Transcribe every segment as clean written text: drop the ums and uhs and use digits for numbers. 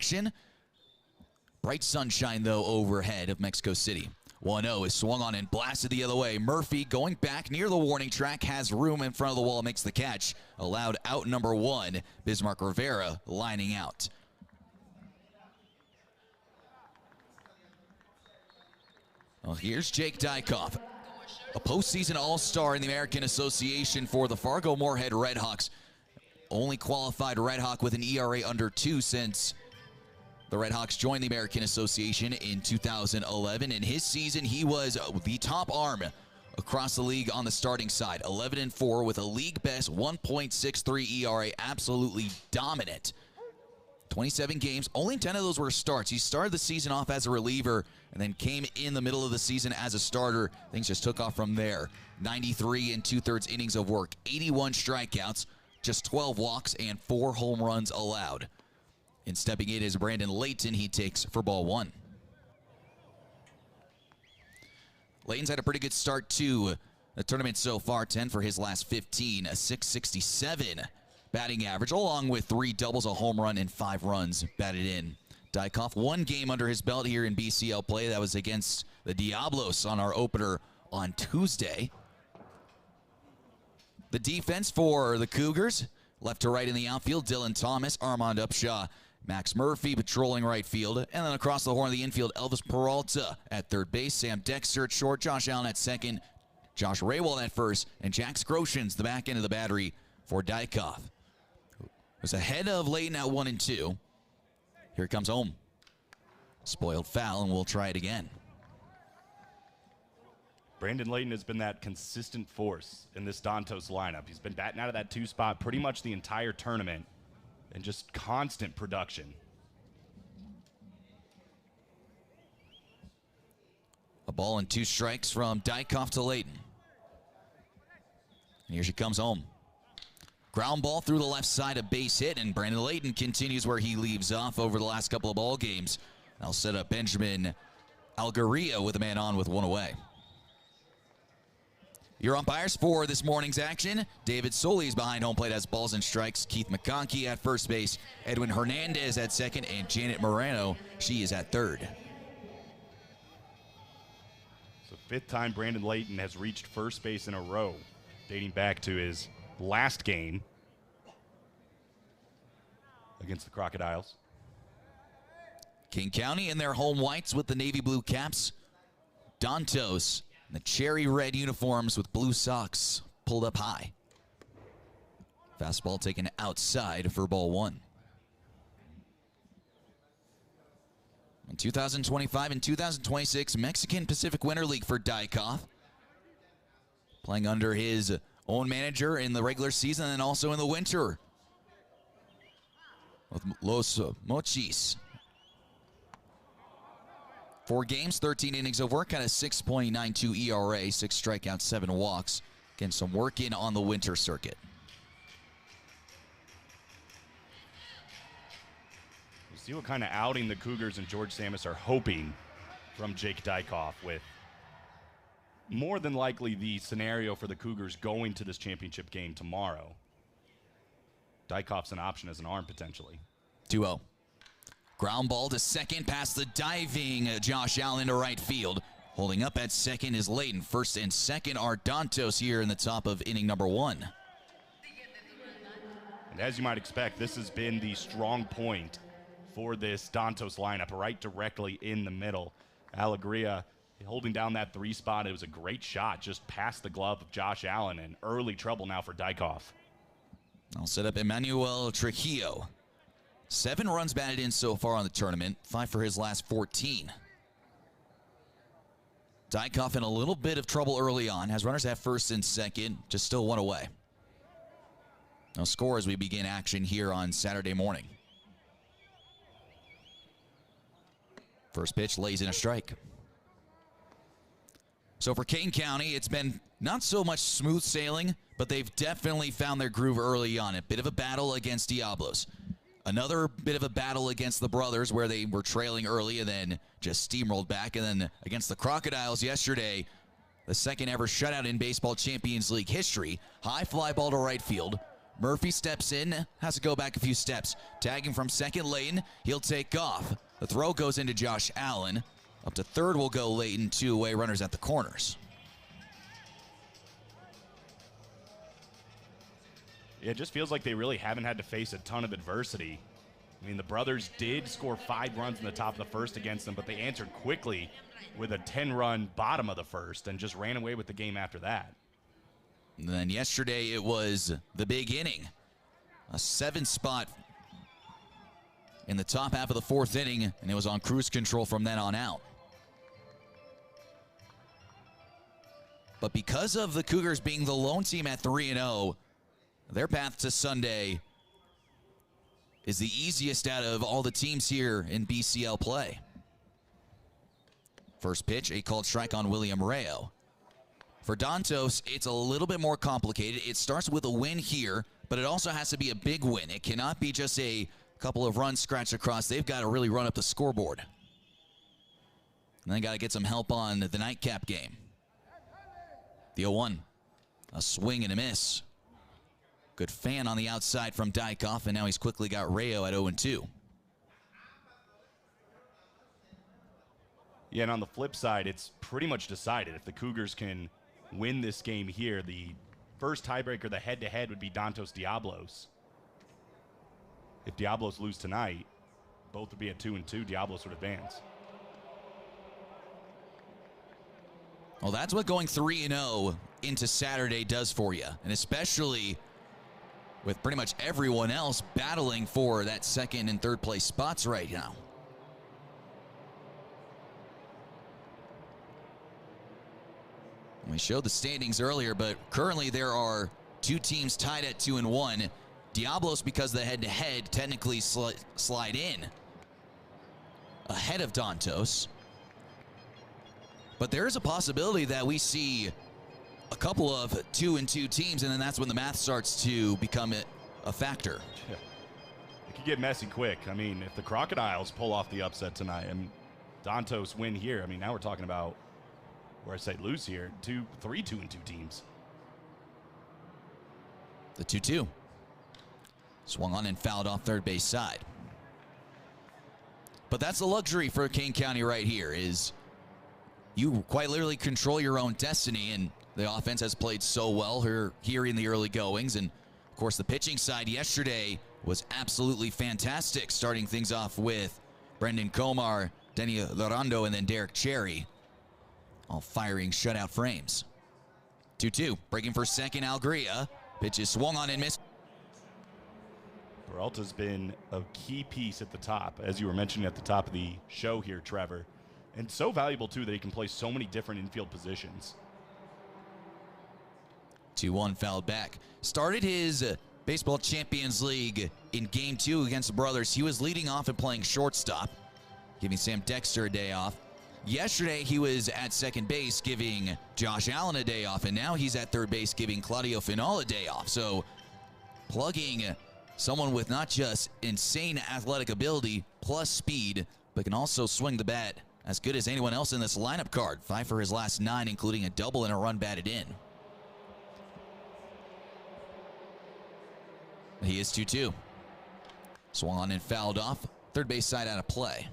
action. Bright sunshine, though, overhead of Mexico City. 1-0 is swung on and blasted the other way. Murphy going back near the warning track, has room in front of the wall, makes the catch. Allowed out number 1, Bismarck Rivera lining out. Well, here's Jake Dykoff, a postseason all-star in the American Association for the Fargo-Moorhead Redhawks. Only qualified Redhawk with an ERA under 2 since the Redhawks joined the American Association in 2011. In his season, he was the top arm across the league on the starting side. 11-4 with a league-best 1.63 ERA, absolutely dominant. 27 games, only 10 of those were starts. He started the season off as a reliever and then came in the middle of the season as a starter. Things just took off from there. 93 and 2/3 innings of work, 81 strikeouts, just 12 walks, and 4 home runs allowed. And stepping in is Brandon Layton. He takes for ball 1. Layton's had a pretty good start to the tournament so far. 10 for his last 15, a .667 batting average, along with 3 doubles, a home run, and 5 runs batted in. Dykoff, 1 game under his belt here in BCL play. That was against the Diablos on our opener on Tuesday. The defense for the Cougars, left to right in the outfield, Dylan Thomas, Armand Upshaw, Max Murphy patrolling right field, and then across the horn of the infield, Elvis Peralta at third base, Sam Dexter at short, Josh Allen at second, Josh Raywald at first, and Jack Scrotians the back end of the battery for Dykoff. Was ahead of Layton at 1-2. Here comes home. Spoiled foul, and we'll try it again. Brandon Layton has been that consistent force in this Dantos lineup. He's been batting out of that 2 spot pretty much the entire tournament, and just constant production. A ball and 2 strikes from Dykoff to Layton. And here she comes home. Ground ball through the left side, a base hit, and Brandon Layton continues where he leaves off over the last couple of ball games. I'll set up Benjamin Algaria with a man on with 1 away. Your umpires for this morning's action: David Solis behind home plate has balls and strikes. Keith McConkey at first base. Edwin Hernandez at second. And Janet Moreno, she is at third. So 5th time Brandon Layton has reached first base in a row, dating back to his last game against the Crocodiles. King County in their home whites with the navy blue caps. Dantos, the cherry red uniforms with blue socks pulled up high. Fastball taken outside for ball 1. In 2025 and 2026 Mexican Pacific Winter League for Dykoff. Playing under his own manager in the regular season and also in the winter with Los Mochis. 4 games, 13 innings of work, kind of 6.92 ERA, 6 strikeouts, 7 walks. Getting some work in on the winter circuit. We'll see what kind of outing the Cougars and George Samus are hoping from Jake Dykoff, with more than likely the scenario for the Cougars going to this championship game tomorrow. Dykoff's an option as an arm potentially. 2-0. Ground ball to second past the diving Josh Allen into right field. Holding up at second is Layton. First and second are Dantos here in the top of inning number 1. And as you might expect, this has been the strong point for this Dantos lineup, right directly in the middle. Alegria holding down that 3 spot. It was a great shot just past the glove of Josh Allen, and early trouble now for Dykoff. I'll set up Emmanuel Trujillo. 7 runs batted in so far on the tournament, 5 for his last 14. Dykoff in a little bit of trouble early on, has runners at first and second, just still 1 away. No score as we begin action here on Saturday morning. First pitch lays in a strike. So for Kane County, it's been not so much smooth sailing, but they've definitely found their groove early on. A bit of a battle against Diablos. Another bit of a battle against the Brothers where they were trailing early and then just steamrolled back. And then against the Crocodiles yesterday, the second ever shutout in Baseball Champions League history. High fly ball to right field. Murphy steps in, has to go back a few steps. Tagging from second, Layton. He'll take off. The throw goes into Josh Allen. Up to third will go Layton. 2 away runners at the corners. It just feels like they really haven't had to face a ton of adversity. I mean, the brothers did score 5 runs in the top of the first against them, but they answered quickly with a 10-run bottom of the first and just ran away with the game after that. And then yesterday it was the big inning. A 7-spot in the top half of the 4th inning, and it was on cruise control from then on out. But because of the Cougars being the lone team at 3-0, their path to Sunday is the easiest out of all the teams here in BCL play. First pitch, a called strike on William Rayo. For Dantos, it's a little bit more complicated. It starts with a win here, but it also has to be a big win. It cannot be just a couple of runs scratched across. They've got to really run up the scoreboard. And then got to get some help on the nightcap game. The 0-1, a swing and a miss. Good fan on the outside from Dykoff, and now he's quickly got Rayo at 0-2. Yeah, and on the flip side, it's pretty much decided. If the Cougars can win this game here, the first tiebreaker, the head-to-head, would be Dantos Diablos. If Diablos lose tonight, both would be at 2-2. Diablos would advance. Well, that's what going 3-0 into Saturday does for you, and especially with pretty much everyone else battling for that second and third place spots right now. We showed the standings earlier, but currently there are 2 teams tied at 2-1. Diablos, because of the head-to-head, technically slide in ahead of Dantos. But there is a possibility that we see a couple of 2-2 teams, and then that's when the math starts to become a factor. Yeah. It could get messy quick. I mean, if the Crocodiles pull off the upset tonight and Dantos win here, I mean, now we're talking about, where I say lose here, 3 2-2 teams. The 2-2. Swung on and fouled off third base side. But that's the luxury for Kane County right here, is you quite literally control your own destiny, and the offense has played so well here in the early goings. And, of course, the pitching side yesterday was absolutely fantastic, starting things off with Brendan Comar, Denny Lorando, and then Derek Cherry, all firing shutout frames. 2-2, breaking for second, Algria. Pitch is swung on and missed. Peralta's been a key piece at the top, as you were mentioning at the top of the show here, Trevor. And so valuable, too, that he can play so many different infield positions. 2-1 fouled back. Started his Baseball Champions League in Game 2 against the brothers. He was leading off and playing shortstop, giving Sam Dexter a day off. Yesterday, he was at second base, giving Josh Allen a day off, and now he's at third base, giving Claudio Final a day off. So, plugging someone with not just insane athletic ability plus speed, but can also swing the bat as good as anyone else in this lineup card. 5 for his last 9, including a double and a run batted in. He is 2-2. Swung on and fouled off. Third base side out of play.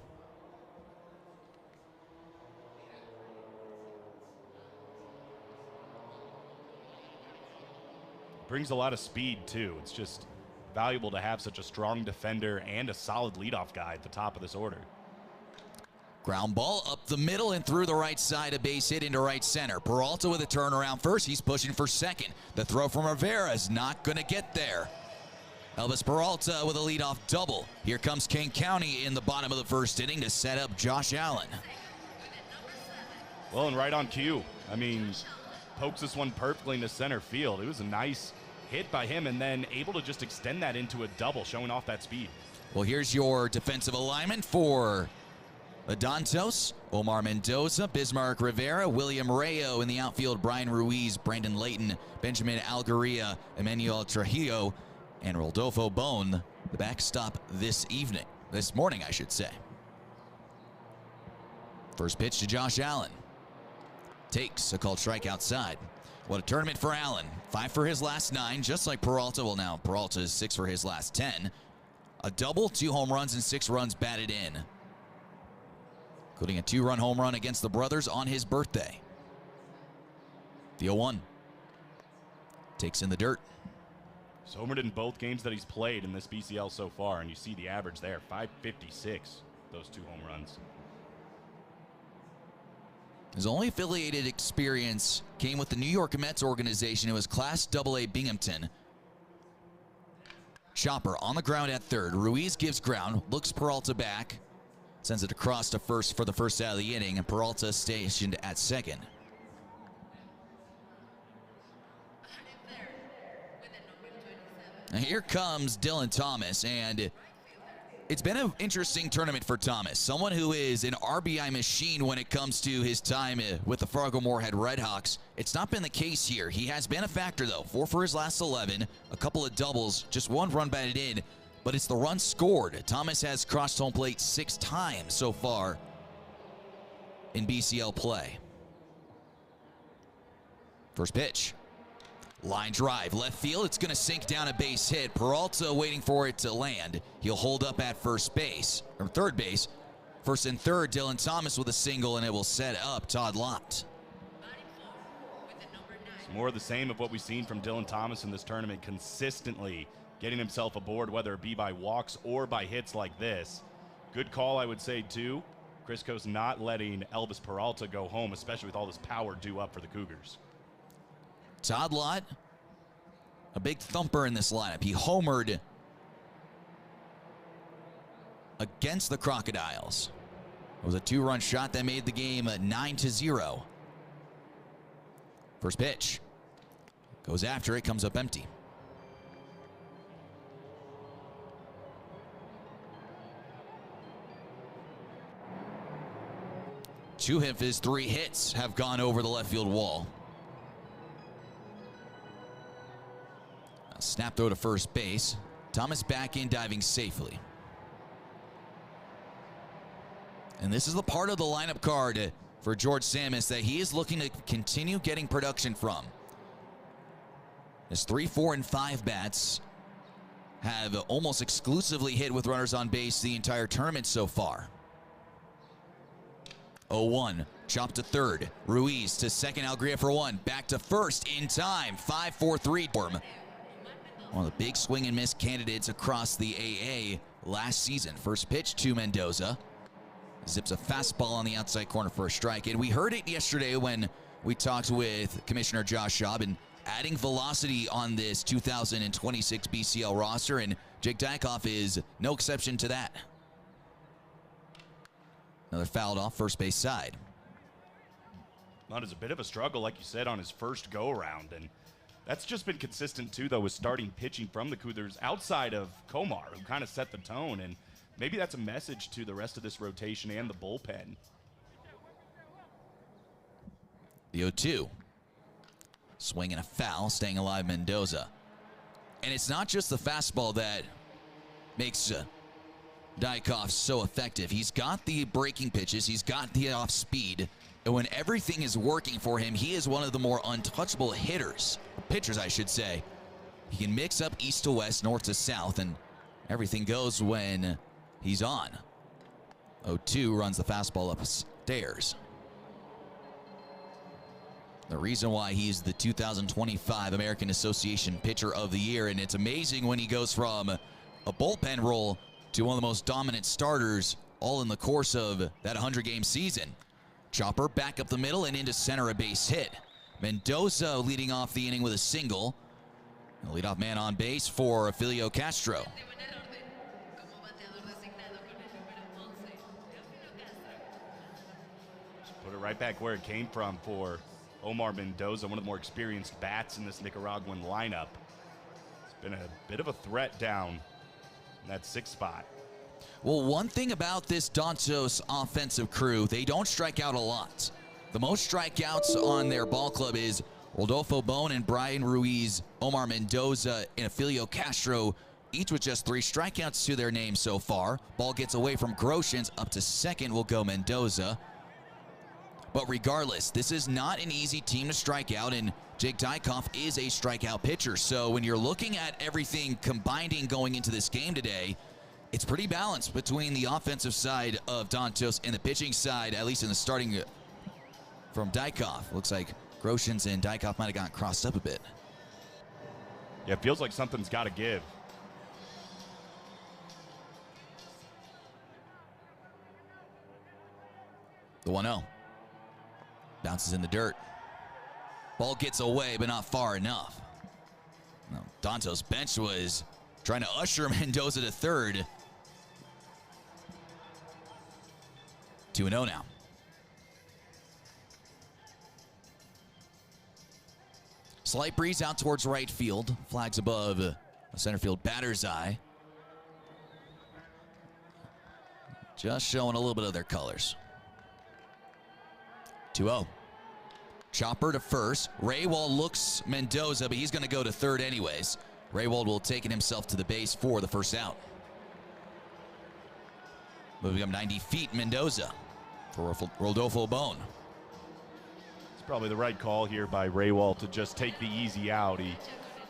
Brings a lot of speed, too. It's just valuable to have such a strong defender and a solid leadoff guy at the top of this order. Ground ball up the middle and through the right side, a base hit into right center. Peralta with a turnaround first. He's pushing for second. The throw from Rivera is not going to get there. Elvis Peralta with a leadoff double. Here comes Kane County in the bottom of the first inning to set up Josh Allen. Well, and right on cue. I mean, pokes this one perfectly into center field. It was a nice hit by him, and then able to just extend that into a double, showing off that speed. Well, here's your defensive alignment for Dantos: Omar Mendoza, Bismarck Rivera, William Rayo in the outfield, Brian Ruiz, Brandon Layton, Benjamin Algaria, Emmanuel Trujillo, and Rodolfo Bone, the backstop this morning, I should say. First pitch to Josh Allen. Takes a called strike outside. What a tournament for Allen. 5 for his last 9, just like Peralta. Well, now Peralta is 6 for his last 10. A double, 2 home runs, and 6 runs batted in, including a 2-run home run against the brothers on his birthday. The 0-1 takes in the dirt. He's homered in both games that he's played in this BCL so far, and you see the average there, 556, those 2 home runs. His only affiliated experience came with the New York Mets organization. It was Class AA Binghamton. Chopper on the ground at third. Ruiz gives ground, looks Peralta back, sends it across to first for the first out of the inning, and Peralta stationed at second. And here comes Dylan Thomas, and it's been an interesting tournament for Thomas. Someone who is an RBI machine when it comes to his time with the Fargo-Moorhead Redhawks. It's not been the case here. He has been a factor, though. 4 for his last 11, a couple of doubles, just 1 run batted in, but it's the run scored. Thomas has crossed home plate 6 times so far in BCL play. First pitch. Line drive, left field. It's going to sink down a base hit. Peralta waiting for it to land. He'll hold up at first base, or third base. First and third, Dylan Thomas with a single, and it will set up Todd Lott. It's more of the same of what we've seen from Dylan Thomas in this tournament, consistently getting himself aboard, whether it be by walks or by hits like this. Good call, I would say, too. Crisco's not letting Elvis Peralta go home, especially with all this power due up for the Cougars. Todd Lott, a big thumper in this lineup. He homered against the Crocodiles. It was a 2-run shot that made the game 9-0. First pitch. Goes after it, comes up empty. Two of his 3 hits have gone over the left field wall. Snap throw to first base. Thomas back in, diving safely. And this is the part of the lineup card for George Samus that he is looking to continue getting production from. His 3, 4, and 5 bats have almost exclusively hit with runners on base the entire tournament so far. 0-1, chopped to third. Ruiz to second, Algria for 1. Back to first in time. 5-4-3. One of the big swing and miss candidates across the AA last season. First pitch to Mendoza. Zips a fastball on the outside corner for a strike. And we heard it yesterday when we talked with Commissioner Josh Schaub, and adding velocity on this 2026 BCL roster, and Jake Dykoff is no exception to that. Another fouled off first base side. Not as a bit of a struggle, like you said, on his first go-around, and that's just been consistent, too, though, with starting pitching from the Cougars outside of Komar, who kind of set the tone. And maybe that's a message to the rest of this rotation and the bullpen. The 0-2. Swing and a foul, staying alive Mendoza. And it's not just the fastball that makes Dykoff so effective. He's got the breaking pitches. He's got the off speed. And when everything is working for him, he is one of the more untouchable hitters, pitchers, I should say. He can mix up east to west, north to south, and everything goes when he's on. 0-2 runs the fastball upstairs. The reason why he's the 2025 American Association Pitcher of the Year, and it's amazing when he goes from a bullpen role to one of the most dominant starters all in the course of that 100-game season. Chopper back up the middle and into center, a base hit. Mendoza leading off the inning with a single. The leadoff man on base for Filio Castro. Just put it right back where it came from for Omar Mendoza, one of the more experienced bats in this Nicaraguan lineup. It's been a bit of a threat down in that 6th spot. Well, one thing about this Dantos offensive crew, they don't strike out a lot. The most strikeouts on their ball club is Rodolfo Bone and Brian Ruiz, Omar Mendoza, and Filio Castro, each with just 3 strikeouts to their name so far. Ball gets away from Groshans. Up to second will go Mendoza. But regardless, this is not an easy team to strike out, and Jake Dykoff is a strikeout pitcher. So when you're looking at everything combining going into this game today, it's pretty balanced between the offensive side of Dantos and the pitching side, at least in the starting from Dykoff. Looks like Groshans and Dykoff might have gotten crossed up a bit. Yeah, it feels like something's got to give. The 1-0. Bounces in the dirt. Ball gets away, but not far enough. No, Dantos' bench was trying to usher Mendoza to third. 2-0 now. Slight breeze out towards right field. Flags above the center field batter's eye. Just showing a little bit of their colors. 2-0. Chopper to first. Raywald looks Mendoza, but he's going to go to third anyways. Raywald will take it himself to the base for the first out. Moving up 90 feet, Mendoza for Rodolfo Bone. It's probably the right call here by Raywald to just take the easy out. He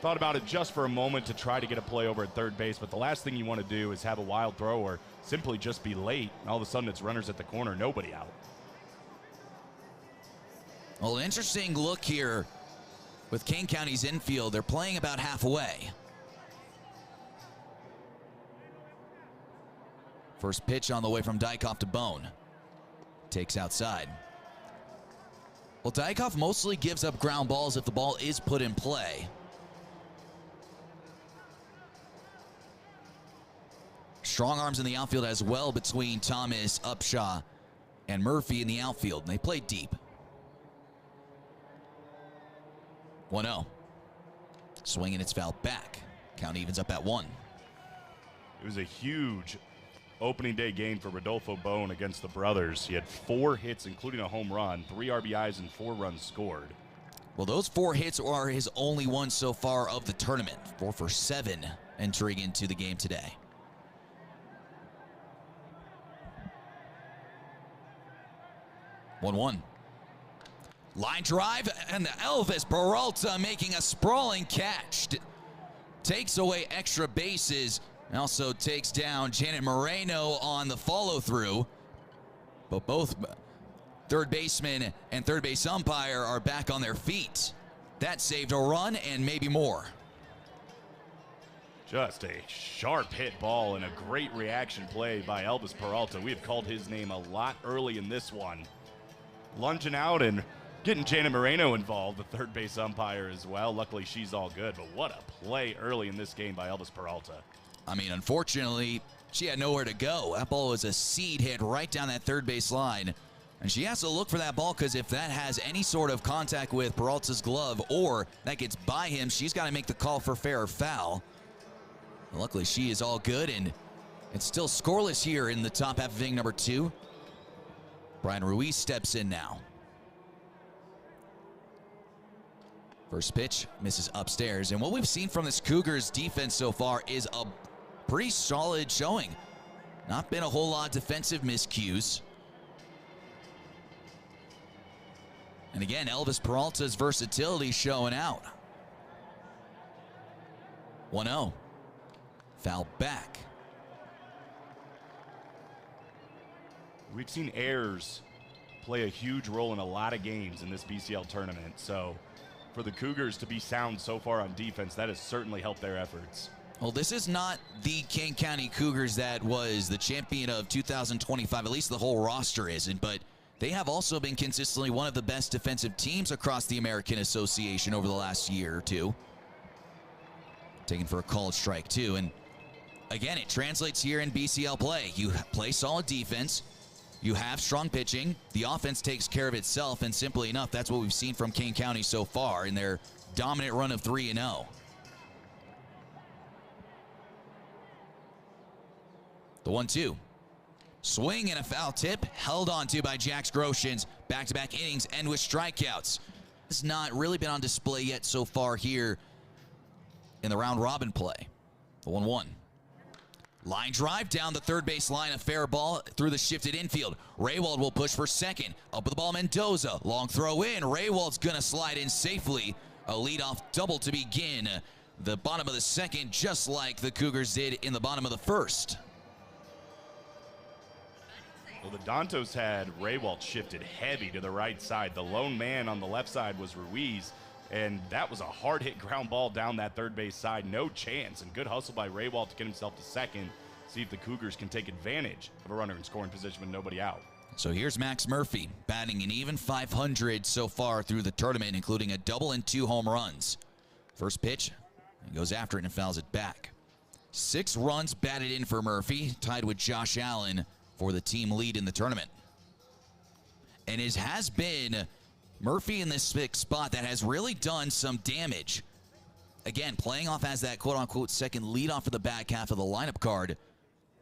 thought about it just for a moment to try to get a play over at third base, but the last thing you want to do is have a wild throw or simply just be late, and all of a sudden it's runners at the corner, nobody out. Well, an interesting look here with Kane County's infield. They're playing about halfway. First pitch on the way from Dykoff to Bone. Takes outside. Well, Dykoff mostly gives up ground balls if the ball is put in play. Strong arms in the outfield as well between Thomas, Upshaw, and Murphy in the outfield. And they play deep. 1-0. Swing and it's fouled back. Count evens up at 1. It was a huge opening day game for Rodolfo Bone against the brothers. He had 4 hits, including a home run, 3 RBIs, and 4 runs scored. Well, those 4 hits are his only ones so far of the tournament. 4 for 7 entering into the game today. One. Line drive, and Elvis Peralta making a sprawling catch. Takes away extra bases, and also takes down Janet Moreno on the follow-through. But both third baseman and third base umpire are back on their feet. That saved a run and maybe more. Just a sharp hit ball and a great reaction play by Elvis Peralta. We have called his name a lot early in this one. Lunging out and getting Janet Moreno involved, the third base umpire as well. Luckily, she's all good, but what a play early in this game by Elvis Peralta. I mean, unfortunately, she had nowhere to go. That ball was a seed hit right down that third base line. And she has to look for that ball because if that has any sort of contact with Peralta's glove or that gets by him, she's got to make the call for fair or foul. And luckily, she is all good, and it's still scoreless here in the top half of inning number 2. Brian Ruiz steps in now. First pitch misses upstairs. And what we've seen from this Cougars defense so far is a pretty solid showing. Not been a whole lot of defensive miscues. And again, Elvis Peralta's versatility showing out. 1-0. Foul back. We've seen errors play a huge role in a lot of games in this BCL tournament. So for the Cougars to be sound so far on defense, that has certainly helped their efforts. Well, this is not the Kane County Cougars that was the champion of 2025. At least the whole roster isn't, but they have also been consistently one of the best defensive teams across the American Association over the last year or two. Taken for a called strike, too. And again, it translates here in BCL play. You play solid defense. You have strong pitching. The offense takes care of itself, and simply enough, that's what we've seen from Kane County so far in their dominant run of 3-0. The 1-2. Swing and a foul tip, held on to by Jax Groshans. Back-to-back innings end with strikeouts. This has not really been on display yet so far here in the round-robin play. The 1-1. Line drive down the third base line, a fair ball through the shifted infield. Raywald will push for second. Up with the ball, Mendoza. Long throw in. Raywald's going to slide in safely. A leadoff double to begin the bottom of the second, just like the Cougars did in the bottom of the first. Well, the Dantos had Raywald shifted heavy to the right side. The lone man on the left side was Ruiz, and that was a hard-hit ground ball down that third base side. No chance, and good hustle by Raywald to get himself to second. See if the Cougars can take advantage of a runner in scoring position with nobody out. So here's Max Murphy, batting an even .500 so far through the tournament, including a double and 2 home runs. First pitch, he goes after it and fouls it back. 6 runs batted in for Murphy, tied with Josh Allen for the team lead in the tournament. And it has been Murphy in this spot that has really done some damage. Again, playing off as that quote-unquote second leadoff for the back half of the lineup card.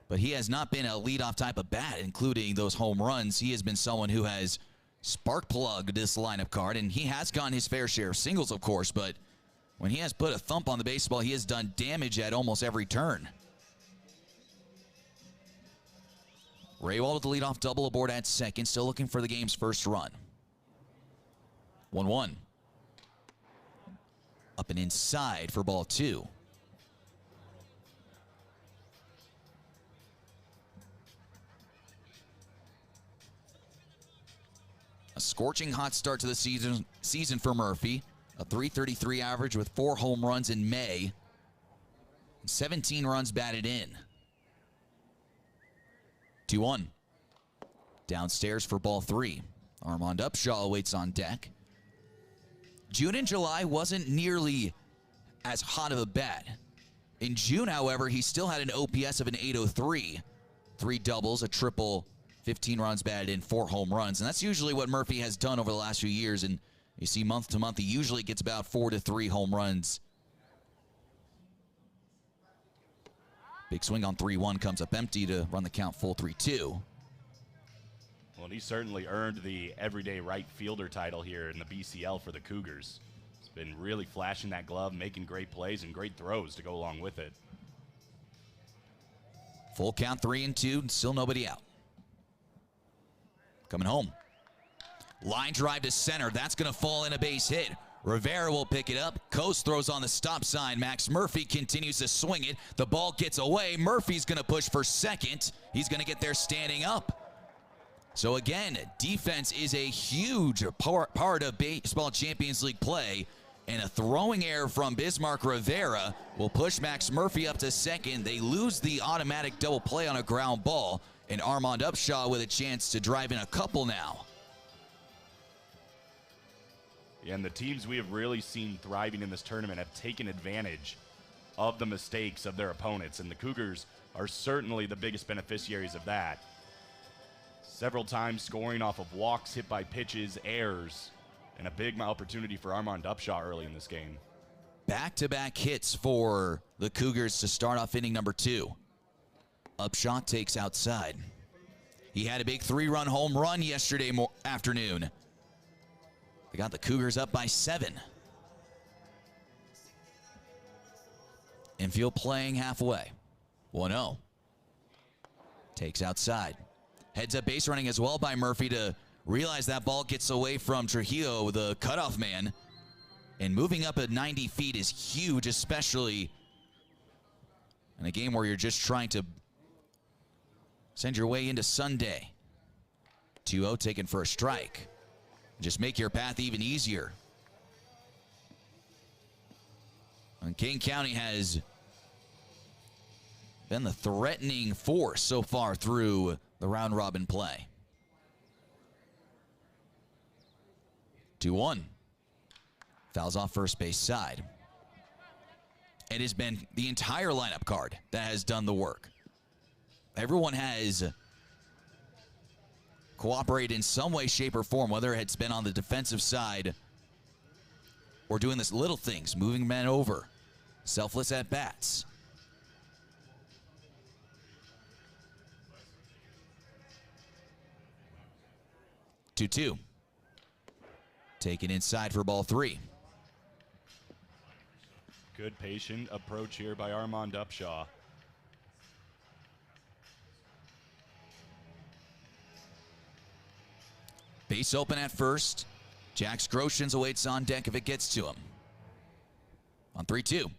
But he has not been a leadoff type of bat, including those home runs. He has been someone who has spark-plugged this lineup card, and he has gotten his fair share of singles, of course, but when he has put a thump on the baseball, he has done damage at almost every turn. Raywald with the leadoff double aboard at second, still looking for the game's first run. 1-1. Up and inside for ball 2. A scorching hot start to the season for Murphy. A .333 average with 4 home runs in May. 17 runs batted in. 2-1. Downstairs for ball 3. Armand Upshaw awaits on deck. June and July wasn't nearly as hot of a bat. In June, however, he still had an OPS of an .803. 3 doubles, a triple, 15 runs batted in, 4 home runs. And that's usually what Murphy has done over the last few years. And you see month to month, he usually gets about 4 to 3 home runs. Big swing on 3-1 comes up empty to run the count full 3-2. Well, and he certainly earned the everyday right fielder title here in the BCL for the Cougars. He's been really flashing that glove, making great plays and great throws to go along with it. Full count 3-2, still nobody out. Coming home. Line drive to center. That's going to fall in a base hit. Rivera will pick it up. Coast throws on the stop sign. Max Murphy continues to swing it. The ball gets away. Murphy's going to push for second. He's going to get there standing up. So again, defense is a huge part of Baseball Champions League play. And a throwing error from Bismarck Rivera will push Max Murphy up to second. They lose the automatic double play on a ground ball. And Armand Upshaw with a chance to drive in a couple now. And the teams we have really seen thriving in this tournament have taken advantage of the mistakes of their opponents, and the Cougars are certainly the biggest beneficiaries of that. Several times scoring off of walks, hit by pitches, errors, and a big opportunity for Armand Upshaw early in this game. Back-to-back hits for the Cougars to start off inning number 2. Upshaw takes outside. He had a big 3-run home run yesterday afternoon. They got the Cougars up by 7. Infield playing halfway. 1-0. Takes outside. Heads up base running as well by Murphy to realize that ball gets away from Trujillo, the cutoff man. And moving up at 90 feet is huge, especially in a game where you're just trying to send your way into Sunday. 2-0 taken for a strike. Just make your path even easier. And Kane County has been the threatening force so far through the round-robin play. 2-1. Fouls off first base side. It has been the entire lineup card that has done the work. Everyone has cooperated in some way, shape, or form, whether it's been on the defensive side or doing this little things, moving men over, selfless at-bats. 2-2. Taken inside for ball 3. Good patient approach here by Armand Upshaw. Base open at first. Jax Groshans awaits on deck if it gets to him. On 3-2.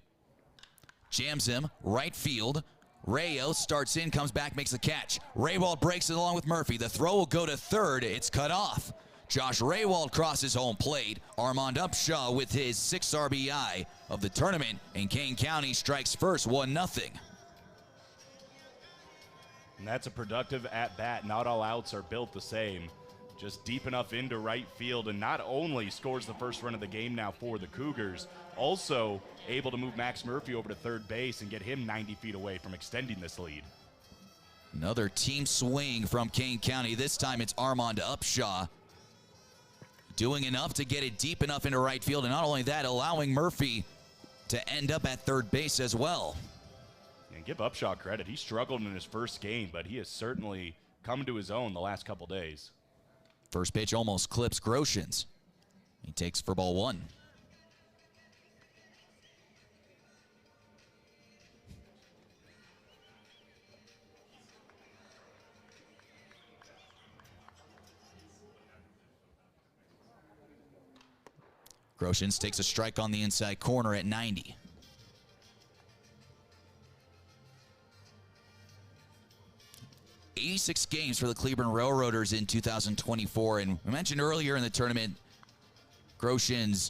Jams him, right field. Rayo starts in, comes back, makes the catch. Raywald breaks it along with Murphy. The throw will go to third. It's cut off. Josh Raywald crosses home plate. Armand Upshaw with his 6th RBI of the tournament. And Kane County strikes first, 1-0. And that's a productive at-bat. Not all outs are built the same. Just deep enough into right field, and not only scores the first run of the game now for the Cougars, also able to move Max Murphy over to third base and get him 90 feet away from extending this lead. Another team swing from Kane County. This time it's Armand Upshaw doing enough to get it deep enough into right field, and not only that, allowing Murphy to end up at third base as well. And give Upshaw credit. He struggled in his first game, but he has certainly come to his own the last couple days. First pitch almost clips Groshans. He takes for ball 1. Groshans takes a strike on the inside corner at 90. '86 games for the Cleburne Railroaders in 2024, and we mentioned earlier in the tournament, Groshans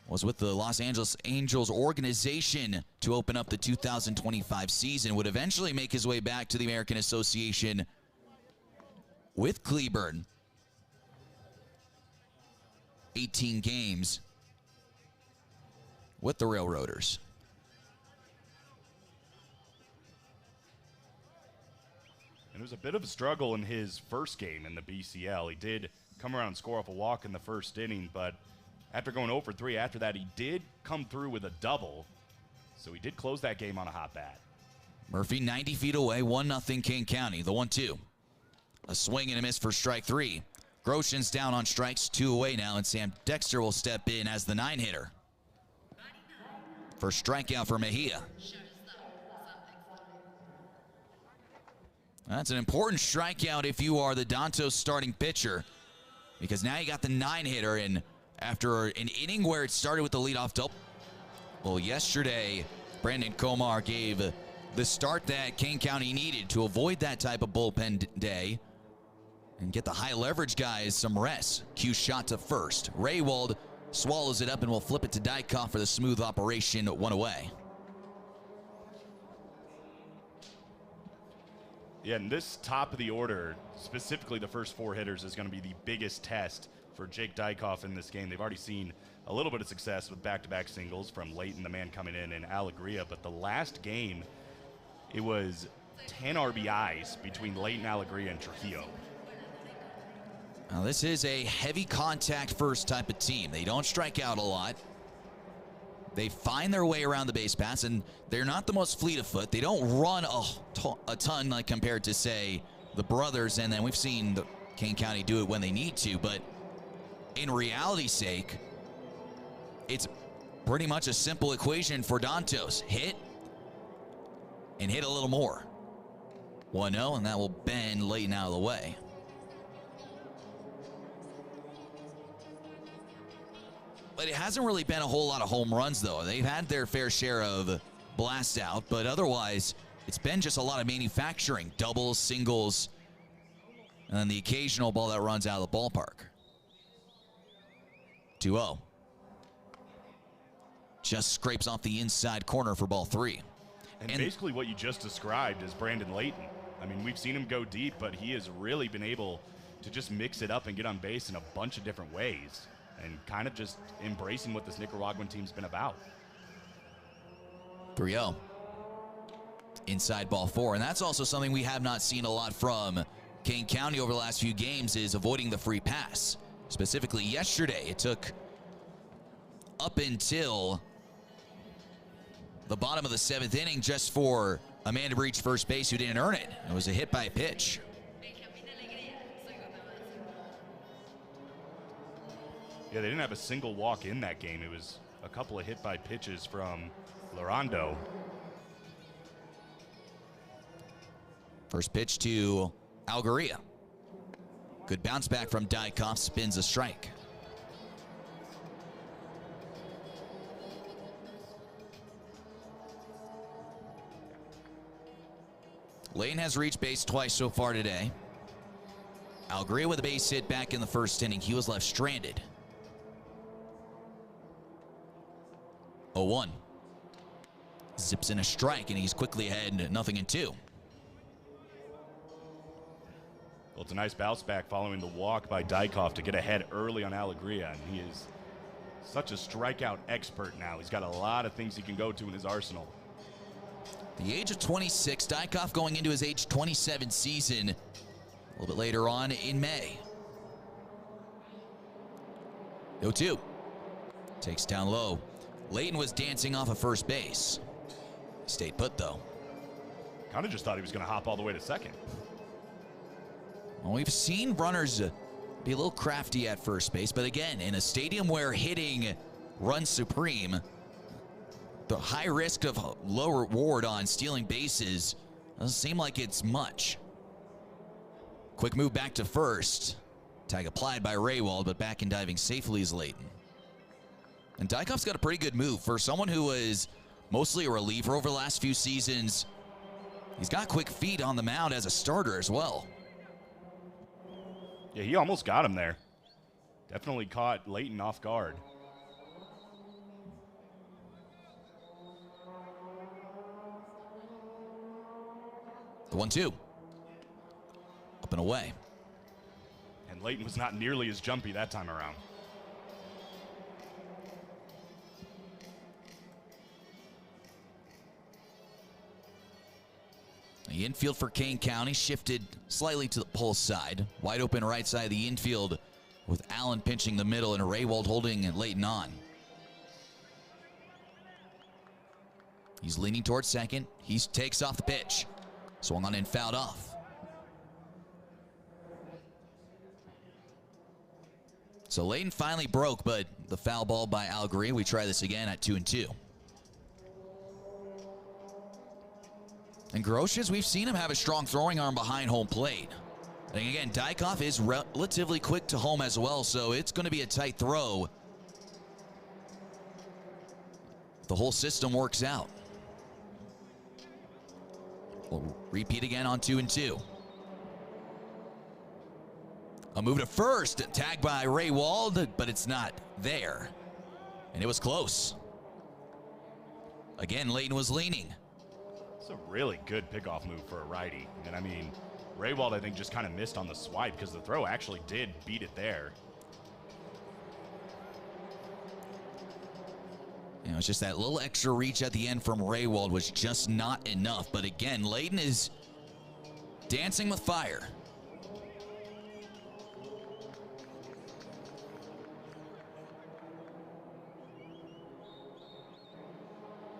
was with the Los Angeles Angels organization to open up the 2025 season, would eventually make his way back to the American Association with Cleburne. 18 games with the Railroaders. And it was a bit of a struggle in his first game in the BCL. He did come around and score off a walk in the first inning, but after going 0 for 3 after that, he did come through with a double. So he did close that game on a hot bat. Murphy 90 feet away, 1-0 King County, the 1-2. A swing and a miss for strike 3. Groshans down on strikes, 2 away now, and Sam Dexter will step in as the 9-hitter. First strikeout for Mejia. That's an important strikeout if you are the Dantos starting pitcher, because now you got the 9-hitter, and after an inning where it started with the leadoff double, well, yesterday, Brandon Comar gave the start that Kane County needed to avoid that type of bullpen day and get the high leverage guys some rest. Q shot to first. Raywald swallows it up and will flip it to Dykoff for the smooth operation, 1 away. Yeah, and this top of the order, specifically the first 4 hitters, is going to be the biggest test for Jake Dykoff in this game. They've already seen a little bit of success with back-to-back singles from Leighton, the man coming in, and Alegria. But the last game, it was 10 RBIs between Leighton, Alegria, and Trujillo. Now, this is a heavy contact first type of team. They don't strike out a lot. They find their way around the base paths, and they're not the most fleet of foot. They don't run a ton like compared to, say, the Brothers, and then we've seen the Kane County do it when they need to, but in reality's sake, it's pretty much a simple equation for Dantos. Hit and hit a little more. 1-0, and that will bend Leighton out of the way. But it hasn't really been a whole lot of home runs, though. They've had their fair share of blasts out, but otherwise, it's been just a lot of manufacturing. Doubles, singles, and then the occasional ball that runs out of the ballpark. 2-0. Just scrapes off the inside corner for ball 3. And basically what you just described is Brandon Leighton. I mean, we've seen him go deep, but he has really been able to just mix it up and get on base in a bunch of different ways, and kind of just embracing what this Nicaraguan team's been about. 3-0. Inside ball 4. And that's also something we have not seen a lot from Kane County over the last few games, is avoiding the free pass. Specifically yesterday, it took up until the bottom of the 7th inning just for a man to reach first base who didn't earn it. It was a hit by pitch. Yeah, they didn't have a single walk in that game. It was a couple of hit by pitches from Lorando. First pitch to Algaria. Good bounce back from Dykhoff, spins a strike. Layton has reached base twice so far today. Algria with a base hit back in the first inning. He was left stranded. 0-1. Zips in a strike, and he's quickly ahead, 0-2. Well, it's a nice bounce back following the walk by Dykhoff to get ahead early on Allegria, and he is such a strikeout expert now. He's got a lot of things he can go to in his arsenal. The age of 26, Dykhoff going into his age 27 season a little bit later on in May. 0-2. Takes down low. Layton was dancing off of first base. Stayed put, though. Kind of just thought he was going to hop all the way to second. Well, we've seen runners be a little crafty at first base, but again, in a stadium where hitting runs supreme, the high risk of low reward on stealing bases doesn't seem like it's much. Quick move back to first. Tag applied by Raywald, but back in diving safely is Layton. And Dykhoff's got a pretty good move. For someone who was mostly a reliever over the last few seasons, he's got quick feet on the mound as a starter as well. Yeah, he almost got him there. Definitely caught Layton off guard. The 1-2. Up and away. And Layton was not nearly as jumpy that time around. The infield for Kane County shifted slightly to the pull side. Wide open right side of the infield with Allen pinching the middle and Raywald holding Layton on. He's leaning towards second. He takes off the pitch. Swung on and fouled off. So Layton finally broke, but the foul ball by Algria. We try this again at 2-2. And Grosh's, we've seen him have a strong throwing arm behind home plate. And again, Dykhoff is relatively quick to home as well, so it's going to be a tight throw. The whole system works out. We'll repeat again on 2-2. A move to first, tagged by Raywald, but it's not there. And it was close. Again, Layton was leaning. It's a really good pickoff move for a righty. And I mean, Raywald, I think, just kind of missed on the swipe because the throw actually did beat it there. You know, it's just that little extra reach at the end from Raywald was just not enough. But again, Layton is dancing with fire.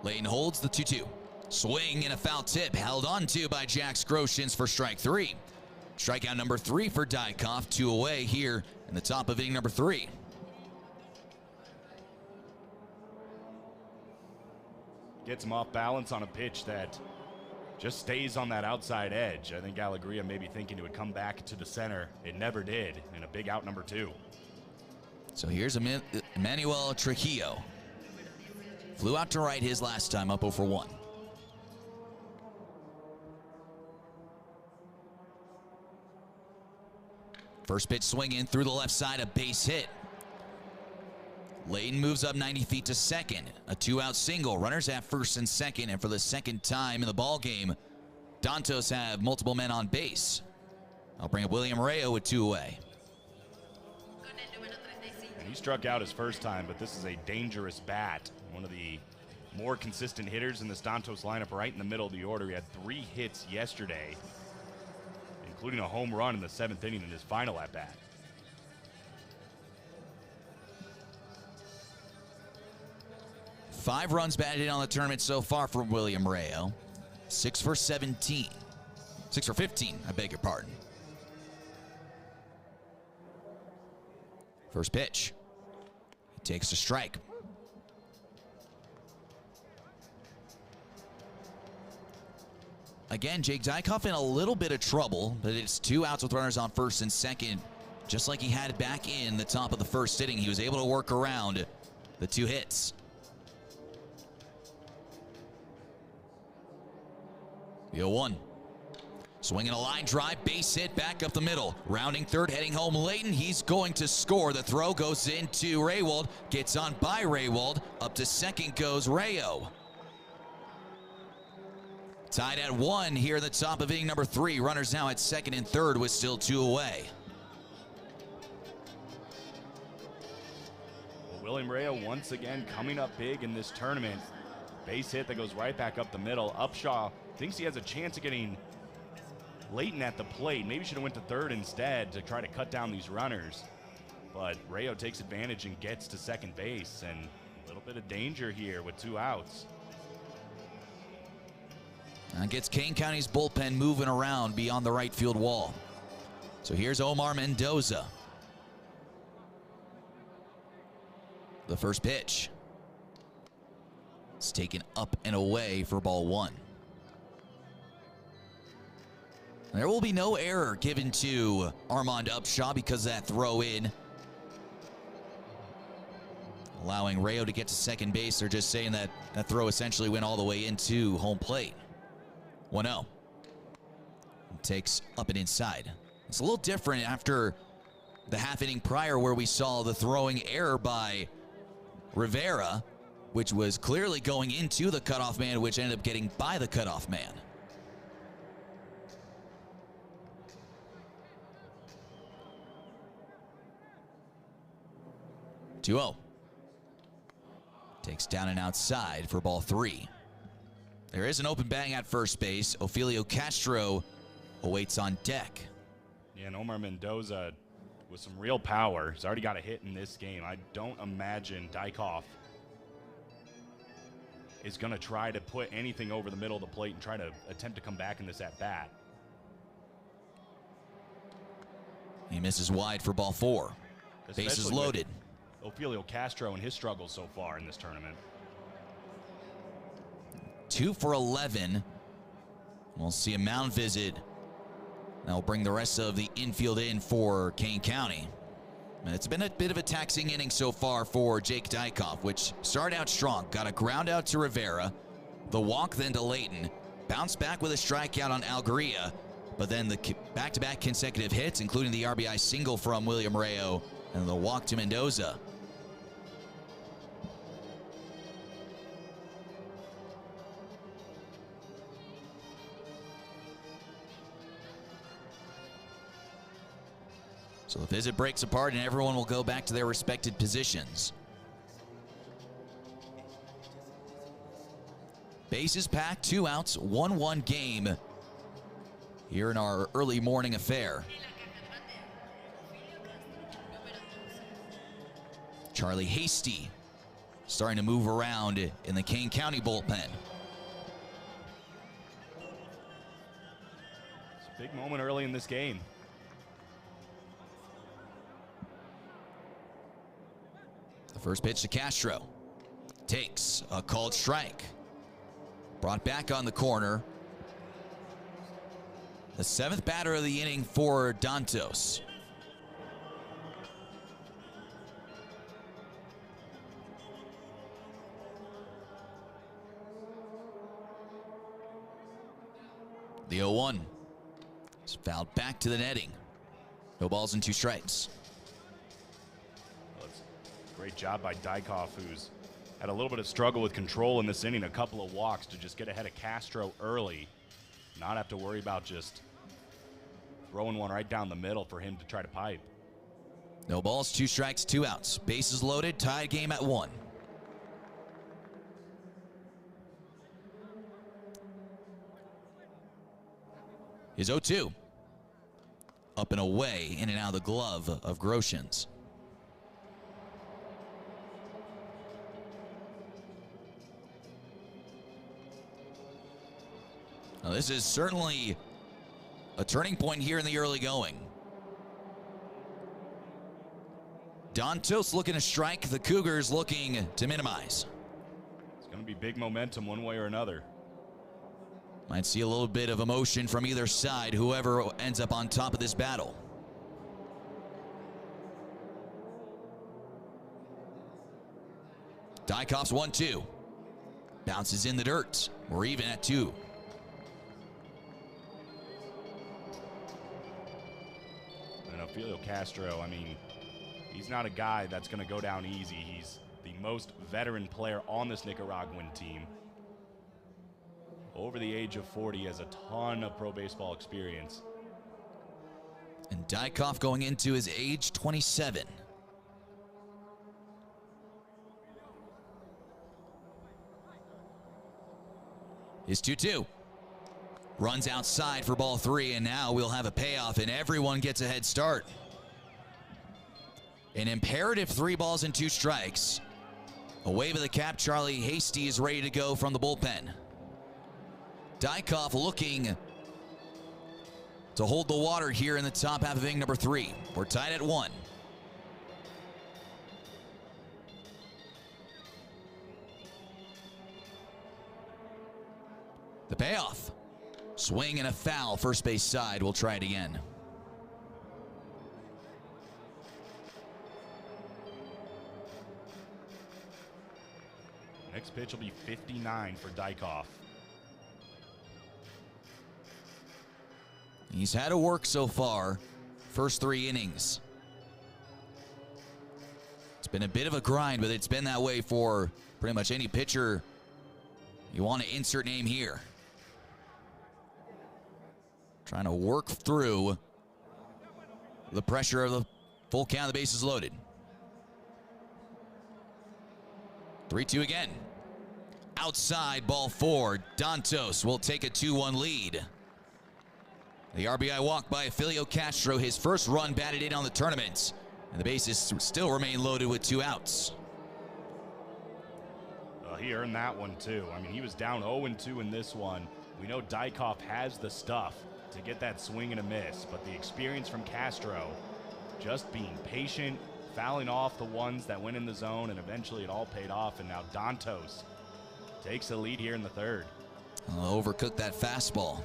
Layton holds the 2-2. Swing and a foul tip held on to by Jax Groshans for strike 3. Strikeout number 3 for Dykhoff. 2 away here in the top of inning number 3. Gets him off balance on a pitch that just stays on that outside edge. I think Allegria may be thinking it would come back to the center. It never did, and a big out number 2. So here's Emmanuel Trujillo. Flew out to right his last time, up 0-1. First pitch swinging through the left side, a base hit. Layton moves up 90 feet to second. A 2-out single. Runners at first and second, and for the second time in the ball game, Dantos have multiple men on base. I'll bring up William Rayo with 2 away. And he struck out his first time, but this is a dangerous bat. One of the more consistent hitters in this Dantos lineup, right in the middle of the order. He had 3 hits yesterday, including a home run in the 7th inning in his final at-bat. Five runs batted in on the tournament so far from William Rayo. 6 for 17. 6 for 15, I beg your pardon. First pitch. He takes a strike. Again, Jake Dykhoff in a little bit of trouble, but it's 2 outs with runners on first and second just like he had back in the top of the first inning. He was able to work around the 2 hits. The 0-1. Swinging a line drive, base hit back up the middle. Rounding third, heading home Layton. He's going to score. The throw goes into Raywald. Gets on by Raywald. Up to second goes Rayo. Tied at 1 here at the top of inning number 3. Runners now at second and third with still 2 away. Well, William Rayo once again coming up big in this tournament. Base hit that goes right back up the middle. Upshaw thinks he has a chance of getting Layton at the plate. Maybe should have went to third instead to try to cut down these runners. But Rayo takes advantage and gets to second base. And a little bit of danger here with 2 outs. And gets Kane County's bullpen moving around beyond the right field wall. So here's Omar Mendoza. The first pitch. It's taken up and away for ball 1. There will be no error given to Armand Upshaw because of that throw in. Allowing Rayo to get to second base. They're just saying that that throw essentially went all the way into home plate. 1-0. Takes up and inside. It's a little different after the half inning prior where we saw the throwing error by Rivera, which was clearly going into the cutoff man, which ended up getting by the cutoff man. 2-0. Takes down and outside for ball 3. There is an open bang at first base. Ofelio Castro awaits on deck. Yeah, and Omar Mendoza with some real power. He's already got a hit in this game. I don't imagine Dykhoff is going to try to put anything over the middle of the plate and try to attempt to come back in this at-bat. He misses wide for ball 4. Bases loaded. Ofelio Castro and his struggles so far in this tournament. 2 for 11. We'll see a mound visit. That'll bring the rest of the infield in for Kane County. And it's been a bit of a taxing inning so far for Jake Dykhoff, which started out strong. Got a ground out to Rivera. The walk then to Layton. Bounced back with a strikeout on Algria. But then the back-to-back consecutive hits, including the RBI single from William Rayo and the walk to Mendoza. So the visit breaks apart and everyone will go back to their respected positions. Bases packed, 2 outs, 1-1 game here in our early morning affair. Charlie Hasty starting to move around in the Kane County bullpen. It's a big moment early in this game. The first pitch to Castro. Takes a called strike. Brought back on the corner. The 7th batter of the inning for Dantos. The 0-1. It's fouled back to the netting. No balls and 2 strikes. Great job by Dykhoff, who's had a little bit of struggle with control in this inning, a couple of walks to just get ahead of Castro early. Not have to worry about just throwing one right down the middle for him to try to pipe. No balls, 2 strikes, 2 outs. Bases loaded, tied game at 1. His 0-2. Up and away, in and out of the glove of Groshans. Now this is certainly a turning point here in the early going. Dantos looking to strike, the Cougars looking to minimize. It's going to be big momentum one way or another. Might see a little bit of emotion from either side, whoever ends up on top of this battle. Dykoff's 1-2. Bounces in the dirt. We're even at 2. And Ophelio Castro, I mean, he's not a guy that's going to go down easy. He's the most veteran player on this Nicaraguan team. Over the age of 40, has a ton of pro baseball experience. And Dykoff going into his age 27. Is 2-2. Runs outside for ball 3, and now we'll have a payoff, and everyone gets a head start. An imperative 3 balls and 2 strikes. A wave of the cap, Charlie Hasty is ready to go from the bullpen. Dykoff looking to hold the water here in the top half of inning number 3. We're tied at 1. The payoff. Swing and a foul, first base side. We'll try it again. Next pitch will be 59 for Dykoff. He's had to work so far, first 3 innings. It's been a bit of a grind, but it's been that way for pretty much any pitcher you want to insert name here. Trying to work through the pressure of the full count, the bases loaded. 3-2 again. Outside, ball 4. Dantos will take a 2-1 lead. The RBI walk by Ophelio Castro, his first run batted in on the tournament. And the bases still remain loaded with 2 outs. He earned that one too. I mean, he was down 0-2 in this one. We know Dykoff has the stuff to get that swing and a miss, but the experience from Castro, just being patient, fouling off the ones that went in the zone, and eventually it all paid off. And now Dantos takes the lead here in the 3rd. Overcooked that fastball.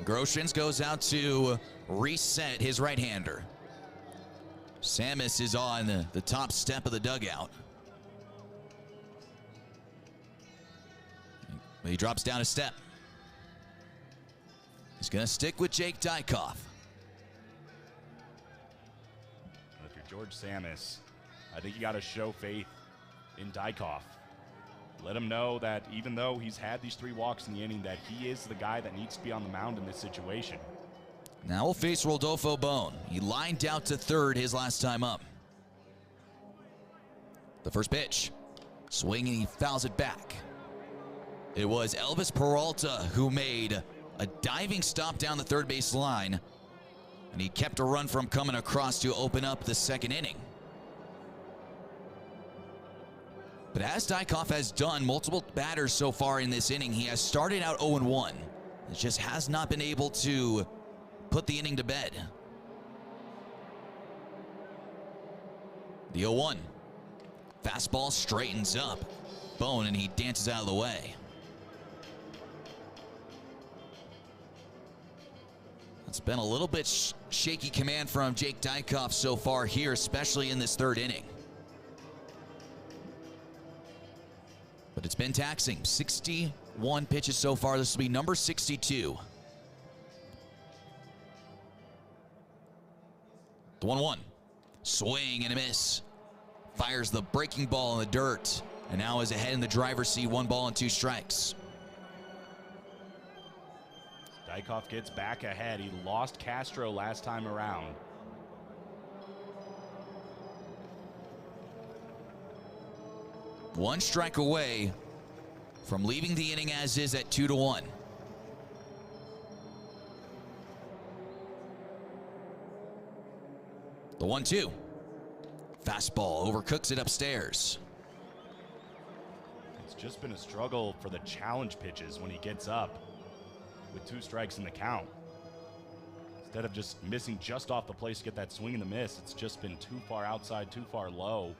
Groshans goes out to reset his right-hander. Samus is on the top step of the dugout. He drops down a step. He's going to stick with Jake Dykoff. If you're George Samus, I think you got to show faith in Dykoff. Let him know that even though he's had these 3 walks in the inning, that he is the guy that needs to be on the mound in this situation. Now we'll face Rodolfo Bone. He lined out to 3rd his last time up. The first pitch. Swing and he fouls it back. It was Elvis Peralta who made a diving stop down the 3rd base line, and he kept a run from coming across to open up the 2nd inning. But as Dykoff has done multiple batters so far in this inning, he has started out 0-1. It just has not been able to put the inning to bed. The 0-1. Fastball straightens up. Bone, and he dances out of the way. It's been a little bit shaky command from Jake Dykoff so far here, especially in this 3rd inning. But it's been taxing. 61 pitches so far. This will be number 62. The 1-1. Swing and a miss. Fires the breaking ball in the dirt. And now is ahead in the driver's seat. 1 ball and 2 strikes. Dykoff gets back ahead. He lost Castro last time around. One strike away from leaving the inning as is at 2-1. The 1-2. Fastball overcooks it upstairs. It's just been a struggle for the challenge pitches when he gets up with 2 strikes in the count. Instead of just missing just off the place to get that swing and the miss, it's just been too far outside, too far low.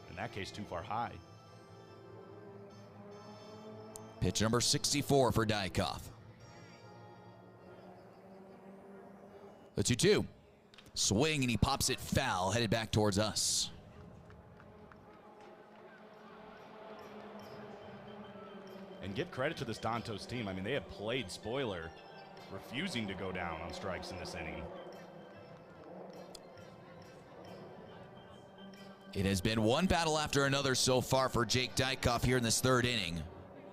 In that case, too far high. Pitch number 64 for Dykoff. The 2-2. Swing and he pops it foul, headed back towards us. And give credit to this Dantos team. I mean, they have played spoiler, refusing to go down on strikes in this inning. It has been one battle after another so far for Jake Dykoff here in this third inning.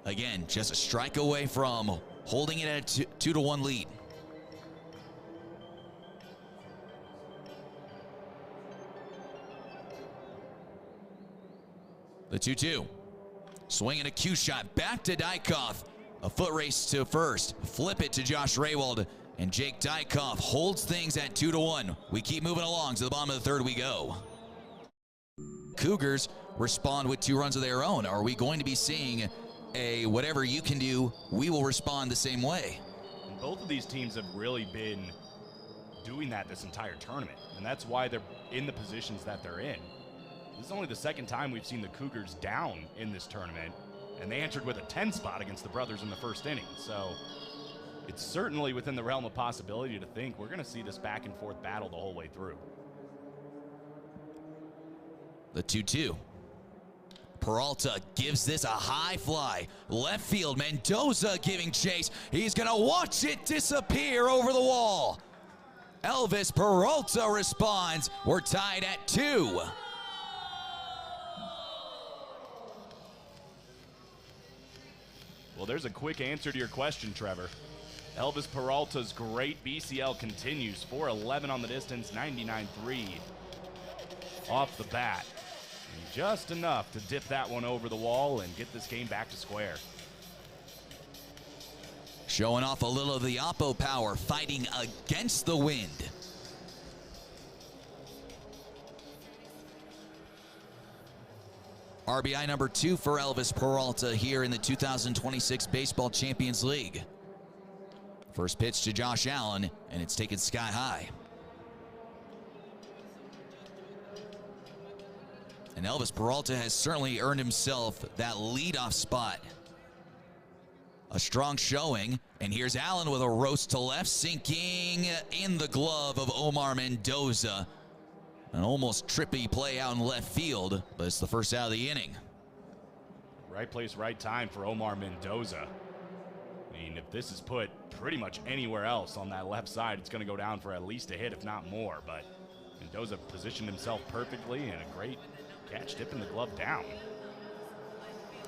Again, just a strike away from holding it at a 2-1 lead. The 2-2. Swinging a cue shot back to Dykoff. A foot race to first. Flip it to Josh Raywald. And Jake Dykoff holds things at 2-1. We keep moving along. To the bottom of the third we go. Cougars respond with 2 runs of their own. Are we going to be seeing a whatever you can do, we will respond the same way? And both of these teams have really been doing that this entire tournament. And that's why they're in the positions that they're in. This is only the second time we've seen the Cougars down in this tournament, and they entered with a 10 spot against the Brothers in the first inning. So it's certainly within the realm of possibility to think we're going to see this back and forth battle the whole way through. The 2-2. Peralta gives this a high fly. Left field, Mendoza giving chase. He's going to watch it disappear over the wall. Elvis Peralta responds. We're tied at 2. Well, there's a quick answer to your question, Trevor. Elvis Peralta's great BCL continues. 411 on the distance, 99.3 off the bat. And just enough to dip that one over the wall and get this game back to square. Showing off a little of the oppo power, fighting against the wind. RBI number 2 for Elvis Peralta here in the 2026 Baseball Champions League. First pitch to Josh Allen, and it's taken sky high. And Elvis Peralta has certainly earned himself that leadoff spot. A strong showing, and here's Allen with a roast to left, sinking in the glove of Omar Mendoza. An almost trippy play out in left field, but it's the first out of the inning. Right place, right time for Omar Mendoza. I mean, if this is put pretty much anywhere else on that left side, it's going to go down for at least a hit, if not more. But Mendoza positioned himself perfectly, and a great catch, tipping the glove down.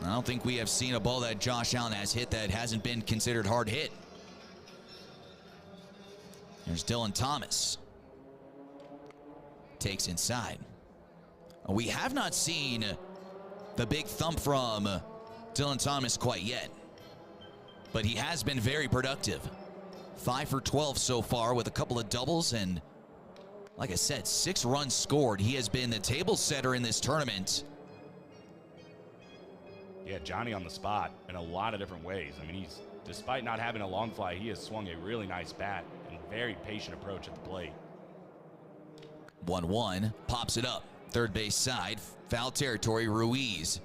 I don't think we have seen a ball that Josh Allen has hit that hasn't been considered hard hit. There's Dylan Thomas. Takes inside. We have not seen the big thump from Dylan Thomas quite yet, but he has been very productive. 5 for 12 so far with a couple of doubles, and like I said, 6 runs scored. He has been the table setter in this tournament. Yeah, Johnny on the spot in a lot of different ways. I mean, despite not having a long fly, he has swung a really nice bat and very patient approach at the plate. 1-1, pops it up. Third base side, foul territory, Ruiz.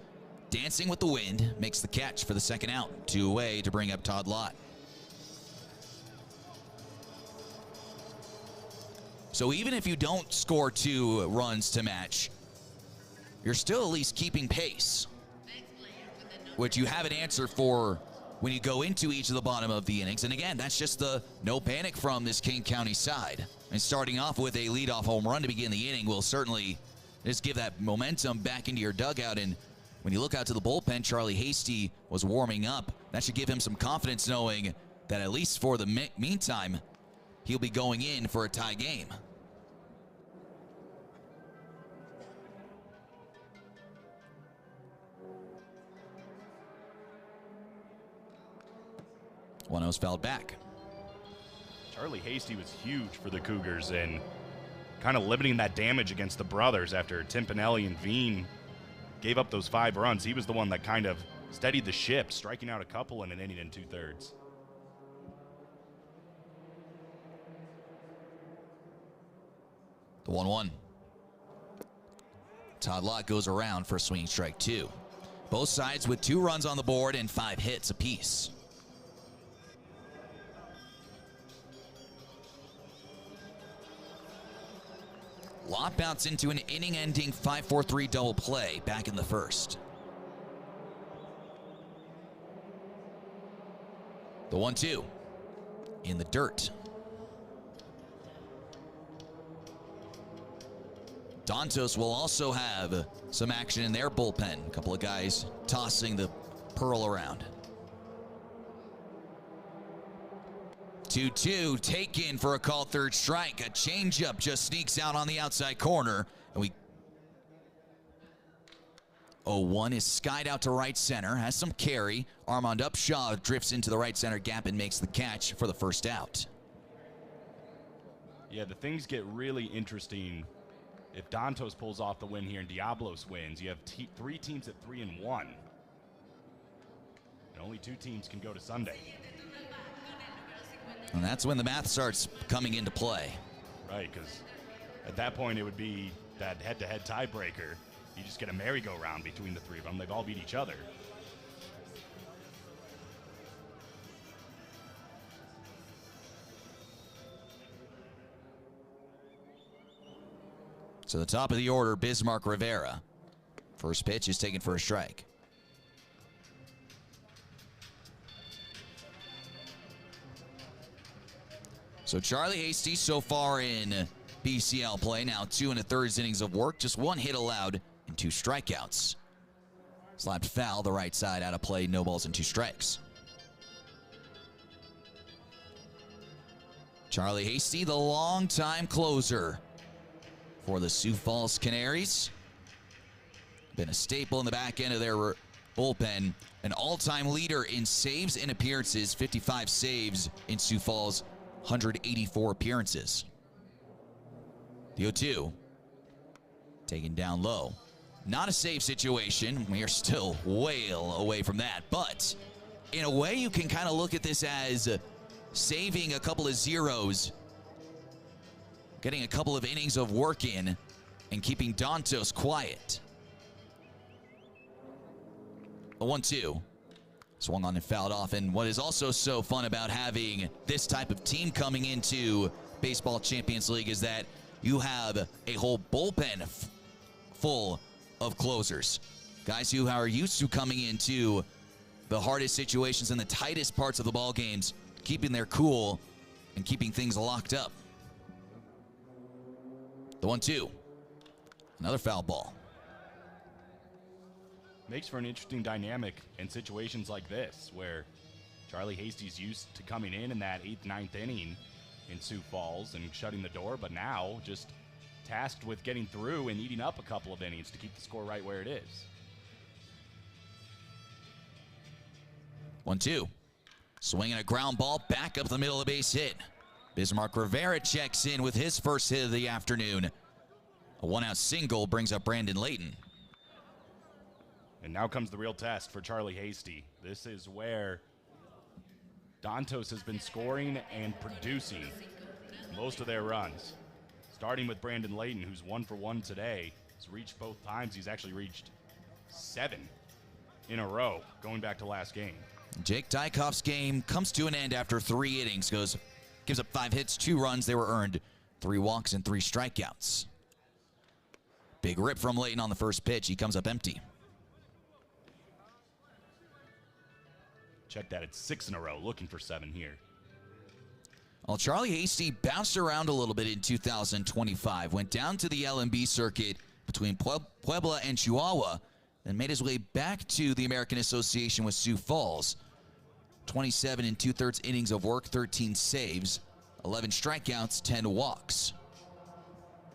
Dancing with the wind, makes the catch for the second out. 2 away to bring up Todd Lott. So even if you don't score 2 runs to match, you're still at least keeping pace, which you have an answer for when you go into each of the bottom of the innings. And again, that's just the no panic from this Kane County side. And starting off with a leadoff home run to begin the inning will certainly just give that momentum back into your dugout. And when you look out to the bullpen, Charlie Hasty was warming up. That should give him some confidence knowing that at least for the meantime, he'll be going in for a tie game. One was fouled back. Charlie Hasty was huge for the Cougars and kind of limiting that damage against the Brothers after Tim Pinelli and Veen gave up those 5 runs. He was the one that kind of steadied the ship, striking out a couple in an inning and 2/3. The 1-1. Todd Lott goes around for a swinging strike 2. Both sides with 2 runs on the board and 5 hits apiece. Lott bounced into an inning-ending 5-4-3 double play back in the first. The 1-2 in the dirt. Dantos will also have some action in their bullpen. A couple of guys tossing the pearl around. 2-2 taken for a called third strike. A changeup just sneaks out on the outside corner. And we 0-1 is skied out to right center. Has some carry. Armand Upshaw drifts into the right center gap and makes the catch for the first out. Yeah, the things get really interesting if Dantos pulls off the win here and Diablos wins. You have three teams at 3-1. And only two teams can go to Sunday. And that's when the math starts coming into play. Right, because at that point it would be that head-to-head tiebreaker. You just get a merry-go-round between the three of them. They've all beat each other. So the top of the order, Bismarck Rivera. First pitch is taken for a strike. So Charlie Hasty so far in BCL play, now 2 1/3 innings of work, just 1 hit allowed and 2 strikeouts. Slapped foul, the right side out of play, no balls and 2 strikes. Charlie Hasty, the longtime closer for the Sioux Falls Canaries. Been a staple in the back end of their bullpen. An all-time leader in saves and appearances, 55 saves in Sioux Falls, 184 appearances. The 0-2, taken down low. Not a save situation. We are still way away from that. But in a way, you can kind of look at this as saving a couple of zeros, getting a couple of innings of work in, and keeping Dantos quiet. A 1-2. Swung on and fouled off. And what is also so fun about having this type of team coming into Baseball Champions League is that you have a whole bullpen full of closers. Guys who are used to coming into the hardest situations and the tightest parts of the ball games, keeping their cool and keeping things locked up. The 1-2. Another foul ball. Makes for an interesting dynamic in situations like this, where Charlie Hasty's used to coming in that 8th, 9th inning in Sioux Falls and shutting the door, but now just tasked with getting through and eating up a couple of innings to keep the score right where it is. 1-2. Swinging a ground ball back up the middle of the base hit. Bismarck Rivera checks in with his first hit of the afternoon. A 1-out single brings up Brandon Layton. And now comes the real test for Charlie Hasty. This is where Dantos has been scoring and producing most of their runs. Starting with Brandon Layton, who's 1 for 1 today. He's reached both times. He's actually reached 7 in a row, going back to last game. Jake Dykoff's game comes to an end after 3 innings. Gives up 5 hits, 2 runs. They were earned, 3 walks and 3 strikeouts. Big rip from Layton on the first pitch. He comes up empty. Check that, it's 6 in a row, looking for 7 here. Well, Charlie Hasty bounced around a little bit in 2025. Went down to the LMB circuit between Puebla and Chihuahua, then made his way back to the American Association with Sioux Falls. 27 2/3 innings of work, 13 saves, 11 strikeouts, 10 walks.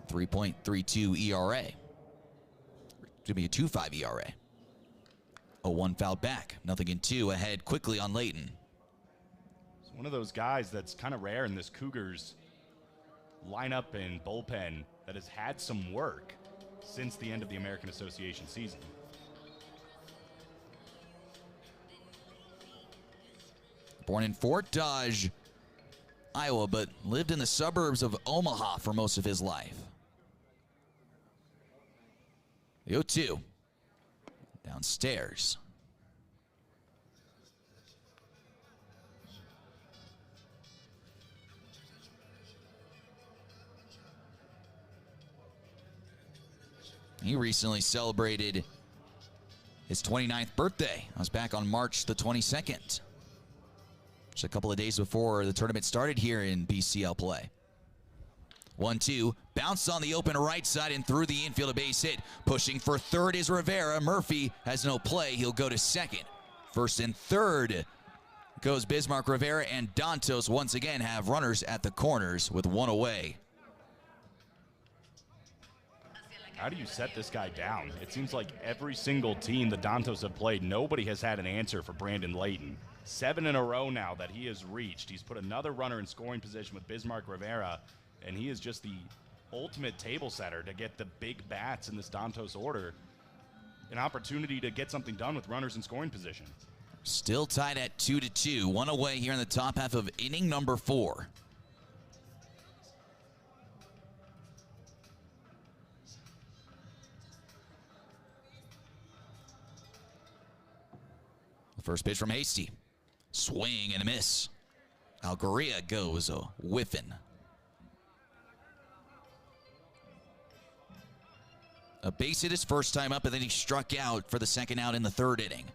3.32 ERA. Give me a 2.5 ERA. 0-1 fouled back. Nothing in 2, ahead quickly on Layton. It's one of those guys that's kind of rare in this Cougars lineup and bullpen that has had some work since the end of the American Association season. Born in Fort Dodge, Iowa, but lived in the suburbs of Omaha for most of his life. The 0-2. Downstairs. He recently celebrated his 29th birthday. I was back on March the 22nd. Just a couple of days before the tournament started here in BCL play. 1-2, bounce on the open right side and through the infield, a base hit. Pushing for third is Rivera. Murphy has no play. He'll go to second. First and third goes Bismarck Rivera, and Dantos once again have runners at the corners with one away. How do you set this guy down? It seems like every single team the Dantos have played, nobody has had an answer for Brandon Layton. 7 in a row now that he has reached. He's put another runner in scoring position with Bismarck Rivera, and he is just the ultimate table setter to get the big bats in this Dantos order an opportunity to get something done with runners in scoring position. Still tied at 2-2. One away here in the top half of inning number 4. The first pitch from Hasty. Swing and a miss. Algaria goes whiffing. A base hit his first time up, and then he struck out for the second out in the third inning.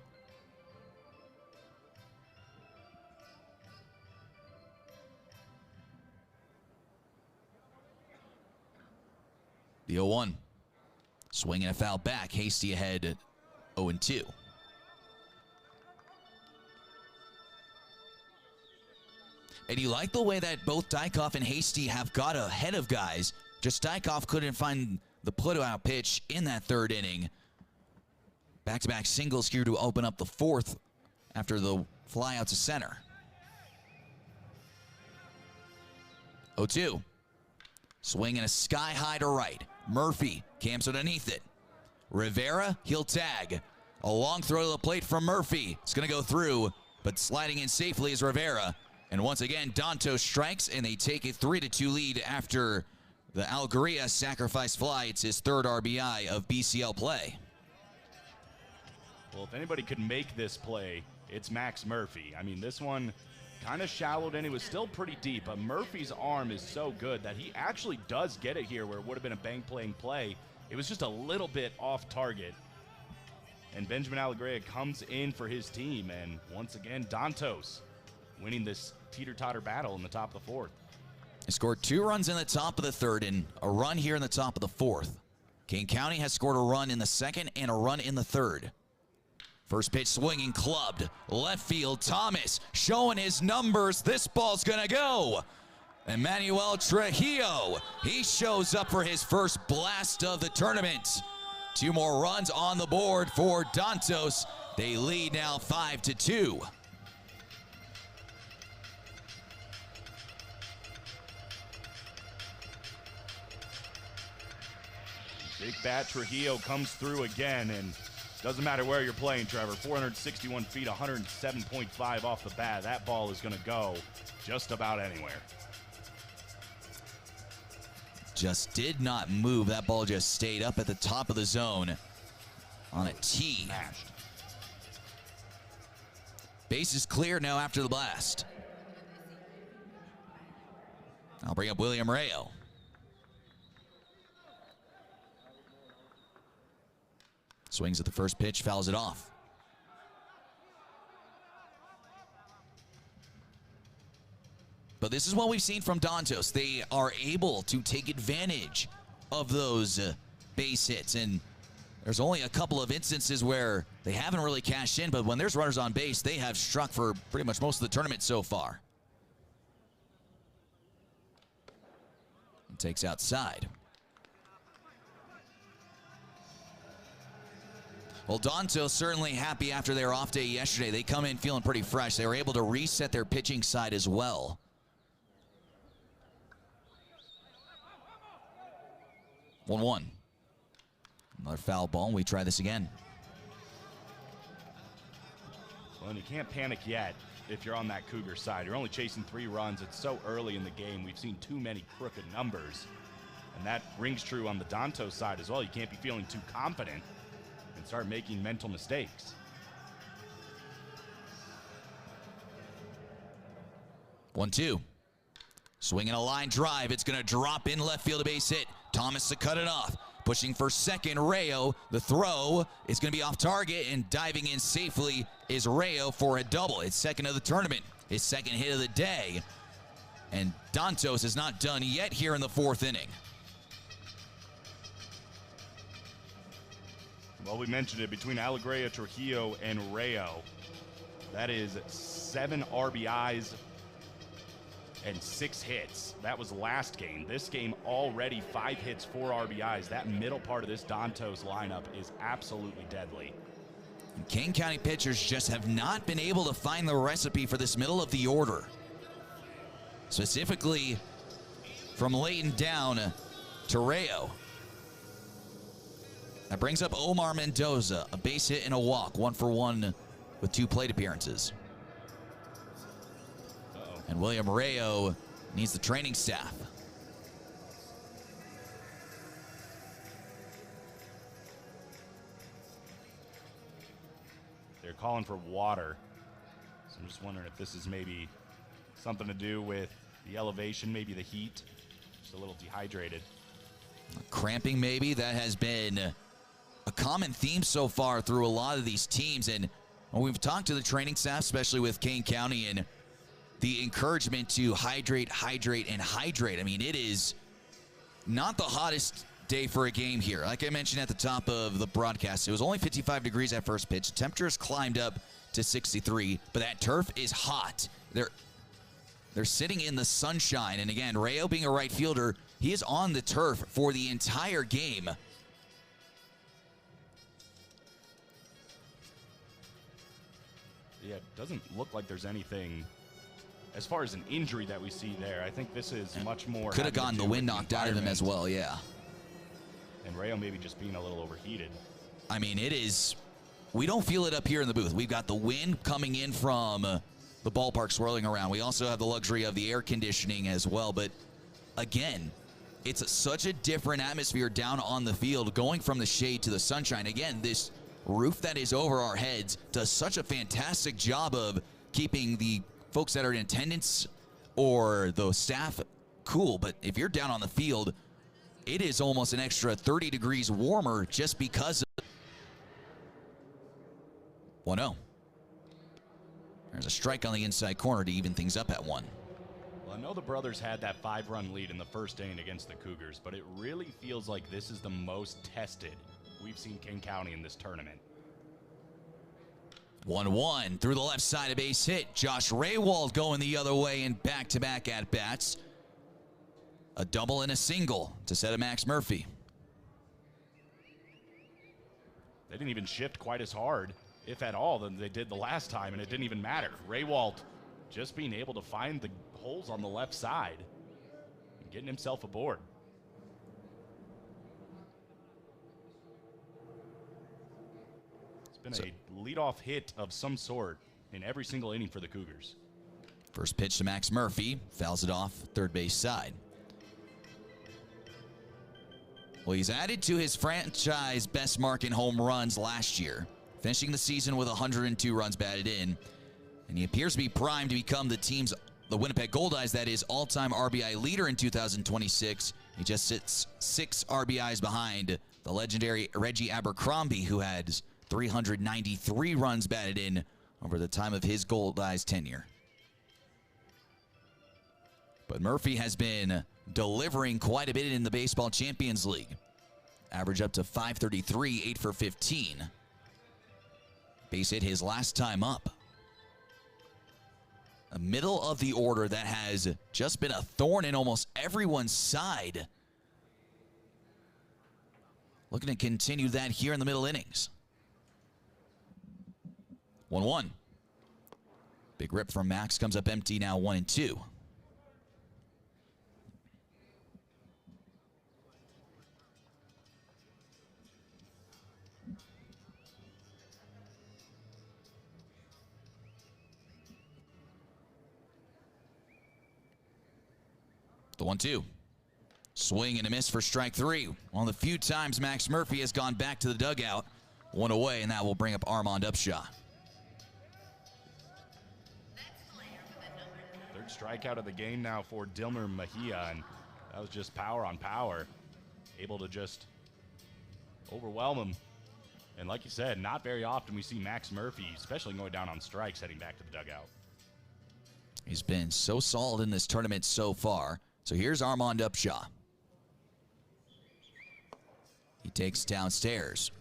The 0-1. Swing and a foul back. Hasty ahead at 0-2. And you like the way that both Dykhoff and Hasty have got ahead of guys. Just Dykhoff couldn't find the put-out pitch in that third inning. Back-to-back singles here to open up the fourth after the fly out to center. 0-2. Swing and a sky high to right. Murphy camps underneath it. Rivera, he'll tag. A long throw to the plate from Murphy. It's going to go through, but sliding in safely is Rivera. And once again, Dantos strikes, and they take a 3-2 lead after the Algaria sacrifice fly. It's his third RBI of BCL play. Well, if anybody could make this play, it's Max Murphy. I mean, this one kind of shallowed in. It was still pretty deep, but Murphy's arm is so good that he actually does get it here where it would have been a bank-playing play. It was just a little bit off target. And Benjamin Algaria comes in for his team, and once again, Dantos winning this teeter-totter battle in the top of the fourth. He scored 2 runs in the top of the third and a run here in the top of the fourth. Kane County has scored a run in the second and a run in the third. First pitch swinging, clubbed. Left field, Thomas showing his numbers. This ball's going to go. Emmanuel Trujillo, he shows up for his first blast of the tournament. 2 more runs on the board for Dantos. They lead now 5-2. Big bat Trujillo comes through again, and doesn't matter where you're playing, Trevor. 461 feet, 107.5 off the bat. That ball is going to go just about anywhere. Just did not move. That ball just stayed up at the top of the zone on a tee. Smashed. Base is clear now after the blast. I'll bring up William Rayo. Swings at the first pitch, fouls it off. But this is what we've seen from Dantos. They are able to take advantage of those base hits. And there's only a couple of instances where they haven't really cashed in, but when there's runners on base, they have struck for pretty much most of the tournament so far. And takes outside. Well, Dantos certainly happy after their off day yesterday. They come in feeling pretty fresh. They were able to reset their pitching side as well. 1-1. Another foul ball, and we try this again. Well, and you can't panic yet if you're on that Cougar side. You're only chasing 3 runs. It's so early in the game. We've seen too many crooked numbers. And that rings true on the Dantos side as well. You can't be feeling too confident and start making mental mistakes. 1-2. Swinging a line drive. It's going to drop in left field, a base hit. Thomas to cut it off. Pushing for second, Rayo. The throw is going to be off target, and diving in safely is Rayo for a double. It's second of the tournament his second hit of the day. And Dantos is not done yet here in the fourth inning. Well, we mentioned it, between Alegría, Trujillo, and Rayo, that is 7 RBIs and 6 hits. That was last game. This game already 5 hits, 4 RBIs. That middle part of this Dantos lineup is absolutely deadly. And Kane County pitchers just have not been able to find the recipe for this middle of the order. Specifically from Layton down to Rayo. That brings up Omar Mendoza, a base hit and a walk, 1 for 1 with 2 plate appearances. And William Rayo needs the training staff. They're calling for water. So I'm just wondering if this is maybe something to do with the elevation, maybe the heat. Just a little dehydrated. Cramping maybe. That has been a common theme so far through a lot of these teams. And when we've talked to the training staff, especially with Kane County, and the encouragement to hydrate, hydrate, and hydrate. I mean, it is not the hottest day for a game here. Like I mentioned at the top of the broadcast, it was only 55 degrees at first pitch. Temperatures climbed up to 63, but that turf is hot. They're sitting in the sunshine. And again, Rayo being a right fielder, he is on the turf for the entire game. Yeah, it doesn't look like there's anything as far as an injury that we see there. I think this is much more. Could have gotten the wind knocked out of him as well, yeah. And Rayo maybe just being a little overheated. I mean, it is. We don't feel it up here in the booth. We've got the wind coming in from the ballpark swirling around. We also have the luxury of the air conditioning as well. But again, it's such a different atmosphere down on the field, going from the shade to the sunshine. Again, this roof that is over our heads does such a fantastic job of keeping the folks that are in attendance or the staff cool. But if you're down on the field, it is almost an extra 30 degrees warmer just because of 1-0. There's a strike on the inside corner to even things up at 1. Well, I know the Brothers had that 5-run lead in the first inning against the Cougars, but it really feels like this is the most tested we've seen Kane County in this tournament. 1-1 through the left side, a base hit. Josh Raywald going the other way in back-to-back at-bats. A double and a single to set a Max Murphy. They didn't even shift quite as hard, if at all, than they did the last time, and it didn't even matter. Raywald just being able to find the holes on the left side and getting himself aboard. It's been a leadoff hit of some sort in every single inning for the Cougars. First pitch to Max Murphy, fouls it off third base side. Well, he's added to his franchise best mark in home runs last year, finishing the season with 102 runs batted in. And he appears to be primed to become the Winnipeg Goldeyes, that is, all-time RBI leader in 2026. He just sits 6 RBIs behind the legendary Reggie Abercrombie, who had 393 runs batted in over the time of his Goldeyes tenure. But Murphy has been delivering quite a bit in the Baseball Champions League. Average up to 533, 8 for 15. Base hit his last time up. A middle of the order that has just been a thorn in almost everyone's side. Looking to continue that here in the middle innings. 1-1. Big rip from Max, comes up empty now, 1-2. The 1-2. Swing and a miss for strike 3. One of the few times Max Murphy has gone back to the dugout. 1 away, and that will bring up Armand Upshaw. Third strikeout of the game now for Dilmer Mejia, and that was just power on power. Able to just overwhelm him. And like you said, not very often we see Max Murphy, especially going down on strikes, heading back to the dugout. He's been so solid in this tournament so far. So here's Armand Upshaw. He takes downstairs.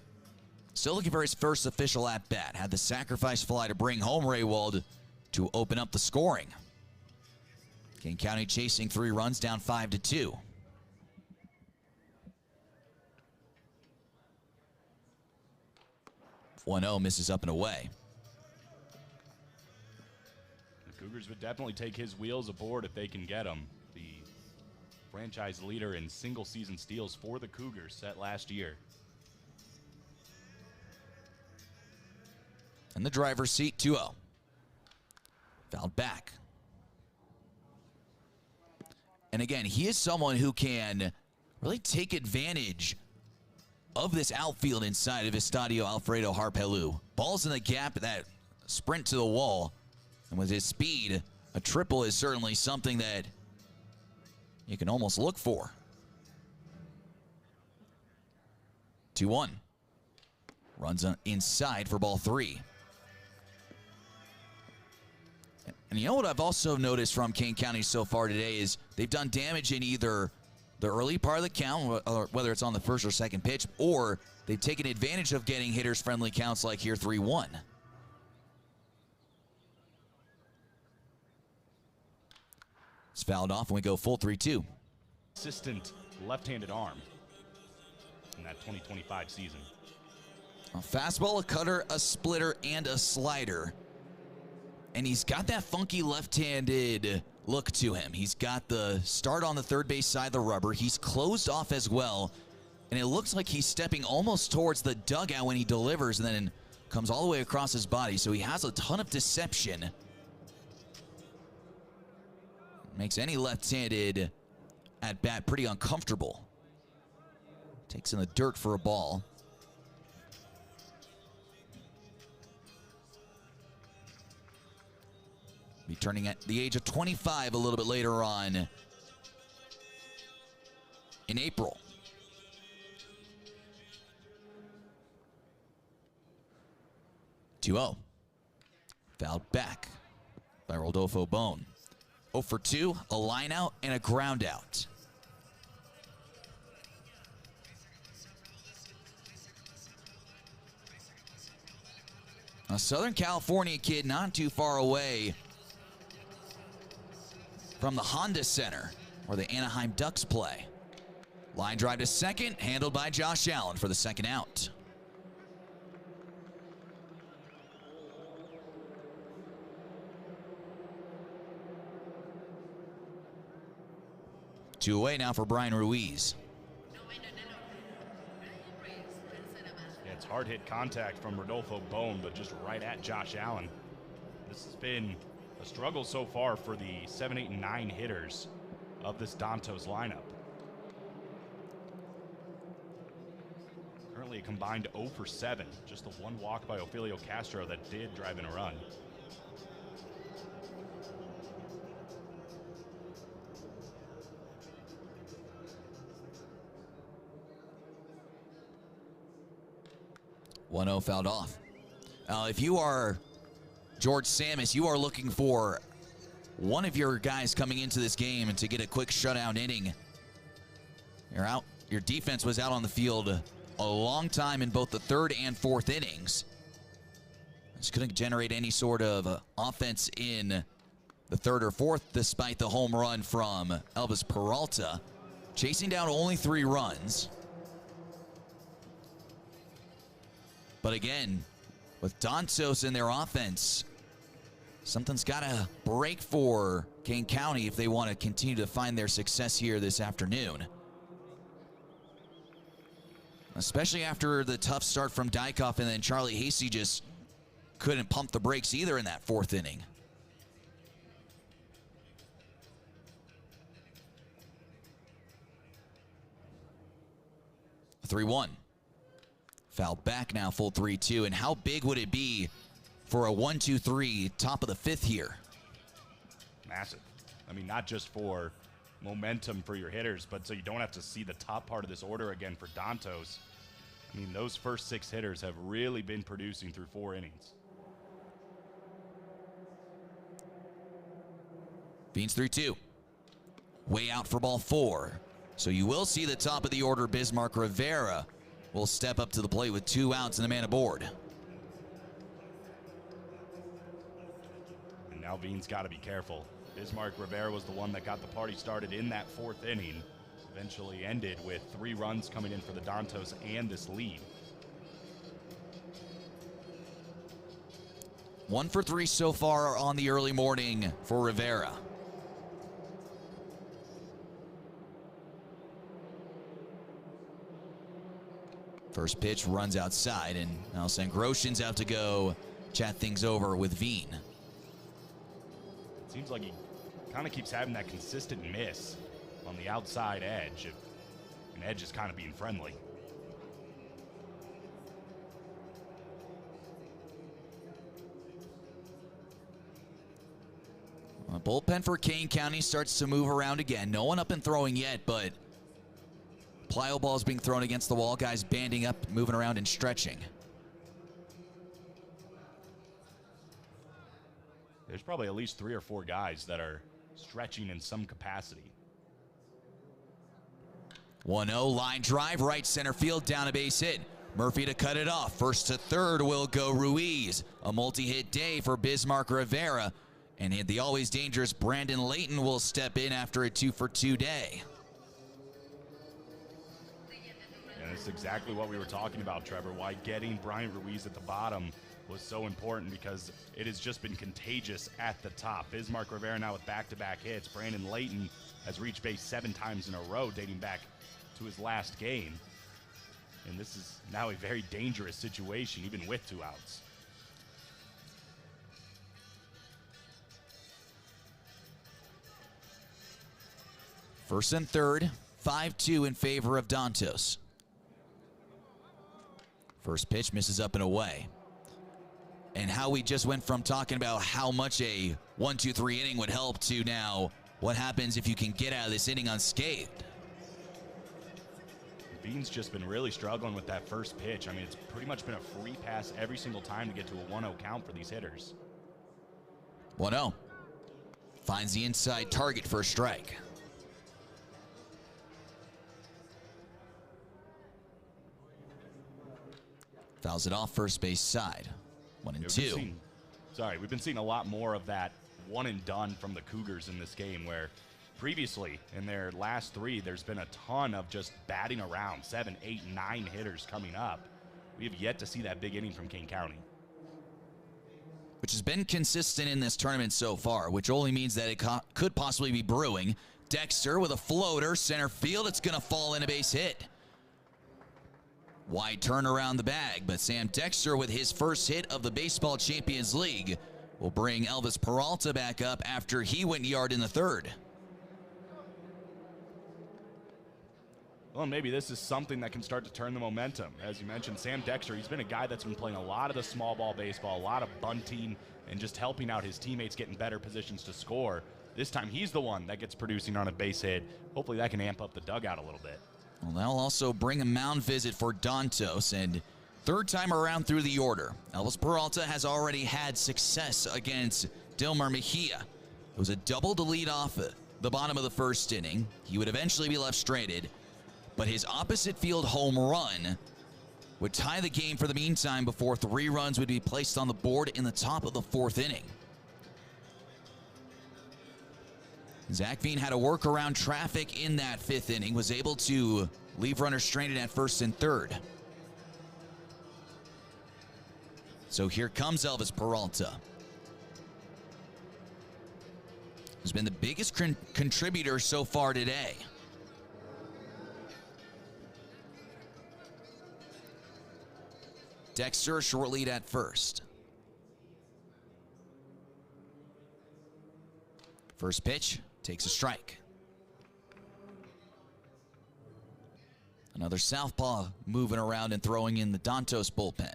Still looking for his first official at-bat. Had the sacrifice fly to bring home Raywald to open up the scoring. Kane County chasing 3 runs, down 5-2. One-0 misses up and away. The Cougars would definitely take his wheels aboard if they can get him. The franchise leader in single-season steals for the Cougars set last year. In the driver's seat, 2-0. Fouled back. And again, he is someone who can really take advantage of this outfield inside of Estadio Alfredo Harpelu. Ball's in the gap, that sprint to the wall. And with his speed, a triple is certainly something that you can almost look for. 2-1. Runs inside for ball 3. And you know what I've also noticed from Kane County so far today is they've done damage in either the early part of the count, or whether it's on the first or second pitch, or they've taken advantage of getting hitters friendly counts like here 3-1. It's fouled off and we go full 3-2. Consistent left-handed arm in that 2025 season. A fastball, a cutter, a splitter, and a slider. And he's got that funky left-handed look to him. He's got the start on the third base side of the rubber. He's closed off as well. And it looks like he's stepping almost towards the dugout when he delivers and then comes all the way across his body. So he has a ton of deception. Makes any left-handed at-bat pretty uncomfortable. Takes in the dirt for a ball. Be turning at the age of 25 a little bit later on in April. Two-0. Fouled back by Rodolfo Bone. 0 for 2, a line out and a ground out. A Southern California kid not too far away from the Honda Center, where the Anaheim Ducks play. Line drive to second, handled by Josh Allen for the second out. Two away now for Brian Ruiz. Yeah, it's hard hit contact from Rodolfo Bone, but just right at Josh Allen. This has been a struggle so far for the 7, 8, and 9 hitters of this Dantos lineup. Currently a combined 0 for 7. Just the one walk by Ophelio Castro that did drive in a run. One 0 fouled off. If you are George Samus, you are looking for one of your guys coming into this game and to get a quick shutout inning. You're out. Your defense was out on the field a long time in both the third and fourth innings. Just couldn't generate any sort of offense in the third or fourth, despite the home run from Elvis Peralta. Chasing down only 3 runs. But again, with Dantos in their offense, something's got to break for Kane County if they want to continue to find their success here this afternoon. Especially after the tough start from Dykoff, and then Charlie Hasty just couldn't pump the brakes either in that fourth inning. A 3-1. Fouled back now, full 3-2. And how big would it be for a 1-2-3 top of the 5th here? Massive. I mean, not just for momentum for your hitters, but so you don't have to see the top part of this order again for Dantos. I mean, those first 6 hitters have really been producing through 4 innings. Beans 3-2. Way out for ball 4. So you will see the top of the order, Bismarck Rivera, will step up to the plate with 2 outs and a man aboard. And now Bean's got to be careful. Bismarck Rivera was the one that got the party started in that 4th inning. Eventually ended with 3 runs coming in for the Dantos and this lead. 1 for 3 so far on the early morning for Rivera. First pitch runs outside, and now Sangroshin's out to go chat things over with Veen. It seems like he kind of keeps having that consistent miss on the outside edge. And edge is kind of being friendly. Bullpen for Kane County starts to move around again. No one up and throwing yet, but plyo balls being thrown against the wall. Guys banding up, moving around, and stretching. There's probably at least 3 or 4 guys that are stretching in some capacity. 1-0 line drive, right center field, down a base hit. Murphy to cut it off. First to third will go Ruiz. A multi-hit day for Bismarck Rivera. And the always dangerous Brandon Layton will step in after a 2-for-2 day. And that's exactly what we were talking about, Trevor. Why getting Bryant Ruiz at the bottom was so important, because it has just been contagious at the top. Bismarck Rivera now with back-to-back hits. Brandon Layton has reached base 7 times in a row, dating back to his last game. And this is now a very dangerous situation, even with 2 outs. First and third, 5-2 in favor of Dantos. First pitch misses up and away. And how we just went from talking about how much a 1-2-3 inning would help to now what happens if you can get out of this inning unscathed. Bean's just been really struggling with that first pitch. I mean, it's pretty much been a free pass every single time to get to a 1-0 count for these hitters. 1-0. Finds the inside target for a strike. Fouls it off first base side. 1-2. We've been seeing a lot more of that one and done from the Cougars in this game, where previously in their last 3, there's been a ton of just batting around, 7, 8, 9 hitters coming up. We have yet to see that big inning from Kane County. Which has been consistent in this tournament so far, which only means that it could possibly be brewing. Dexter with a floater, center field. It's going to fall in a base hit. Wide turn around the bag, but Sam Dexter with his first hit of the Baseball Champions League will bring Elvis Peralta back up after he went yard in the 3rd. Well, maybe this is something that can start to turn the momentum. As you mentioned, Sam Dexter, he's been a guy that's been playing a lot of the small ball baseball, a lot of bunting, and just helping out his teammates get in better positions to score. This time he's the one that gets producing on a base hit. Hopefully that can amp up the dugout a little bit. Well, that'll also bring a mound visit for Dantos, and 3rd time around through the order. Elvis Peralta has already had success against Dilmer Mejia. It was a double to lead off the bottom of the 1st inning. He would eventually be left stranded, but his opposite field home run would tie the game for the meantime before 3 runs would be placed on the board in the top of the 4th inning. Zach Veen had to work around traffic in that 5th inning, was able to leave runners stranded at 1st and 3rd. So here comes Elvis Peralta, who's been the biggest contributor so far today. Dexter, a short lead at 1st. First pitch takes a strike. Another southpaw moving around and throwing in the Dantos bullpen.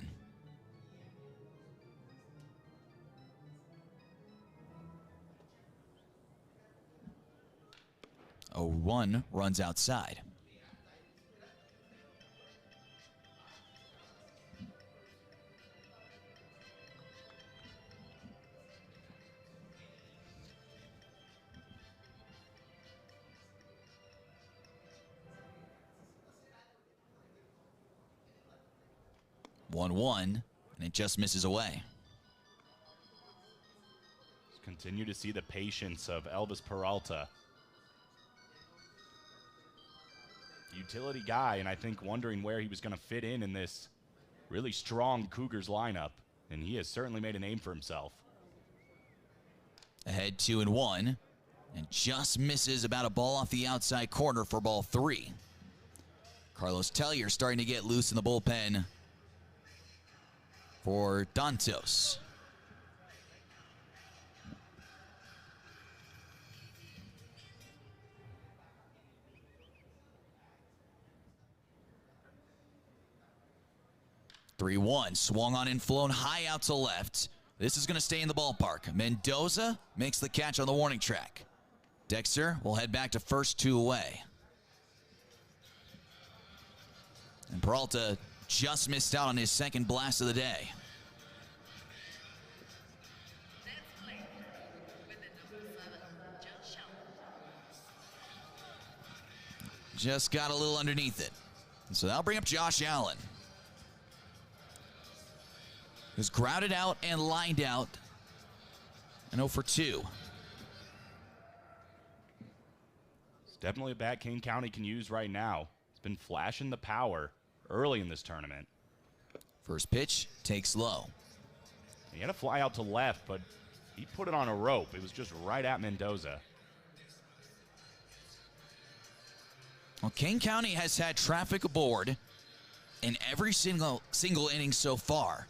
0-1 runs outside. 1-1, and it just misses away. Continue to see the patience of Elvis Peralta. Utility guy, and I think wondering where he was going to fit in this really strong Cougars lineup, and he has certainly made a name for himself. Ahead 2-1, and just misses about a ball off the outside corner for ball 3. Carlos Tellier starting to get loose in the bullpen for Dantos. (3-1), swung on and flown high out to left. This is going to stay in the ballpark. Mendoza makes the catch on the warning track. Dexter will head back to first, 2 away. And Peralta just missed out on his second blast of the day. Just got a little underneath it. And so that'll bring up Josh Allen, who's grounded out and lined out, and 0 for 2. It's definitely a bat Kane County can use right now. It's been flashing the power early in this tournament. First pitch, takes low. He had a fly out to left, but he put it on a rope. It was just right at Mendoza. Well, Kane County has had traffic aboard in every single inning so far.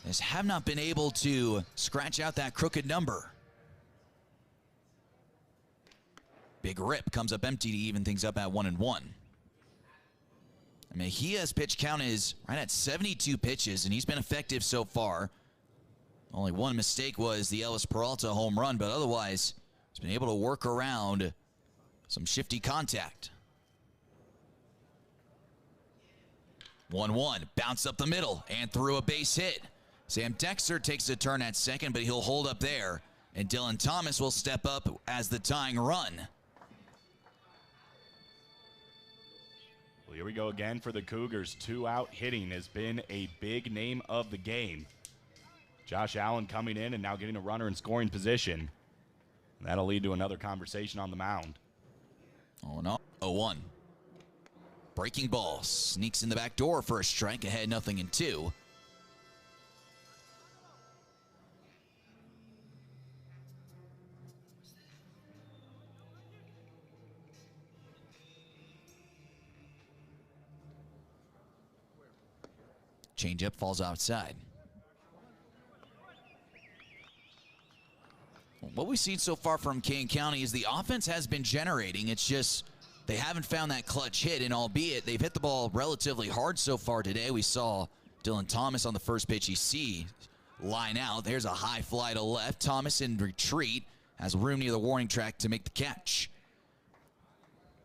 They have not been able to scratch out that crooked number. Big rip comes up empty to even things up at 1-1. Mejia's pitch count is right at 72 pitches, and he's been effective so far. Only one mistake was the Elvis Peralta home run, but otherwise he's been able to work around some shifty contact. 1-1, bounce up the middle and through a base hit. Sam Dexter takes a turn at second, but he'll hold up there, and Dylan Thomas will step up as the tying run. Well, here we go again for the Cougars. 2-out hitting has been a big name of the game. Josh Allen coming in and now getting a runner in scoring position. And that'll lead to another conversation on the mound. Oh no, 0-1. Breaking ball, sneaks in the back door for a strike, ahead 0-2. Changeup falls outside. What we've seen so far from Kane County is the offense has been generating. It's just they haven't found that clutch hit, and albeit they've hit the ball relatively hard so far today. We saw Dylan Thomas on the first pitch he see line out. There's a high fly to left. Thomas in retreat has room near the warning track to make the catch.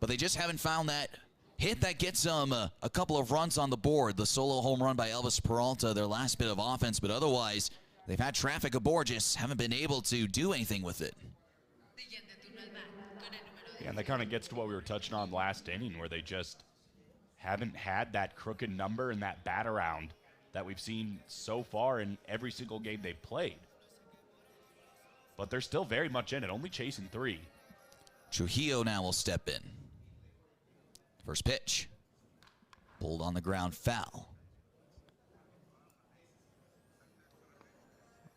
But they just haven't found that hit that gets them a couple of runs on the board. The solo home run by Elvis Peralta, their last bit of offense, but otherwise they've had traffic aboard, just haven't been able to do anything with it. Yeah, and that kind of gets to what we were touching on last inning, where they just haven't had that crooked number and that bat around that we've seen so far in every single game they've played. But they're still very much in it, only chasing 3. Trujillo now will step in. First pitch. Pulled on the ground, foul.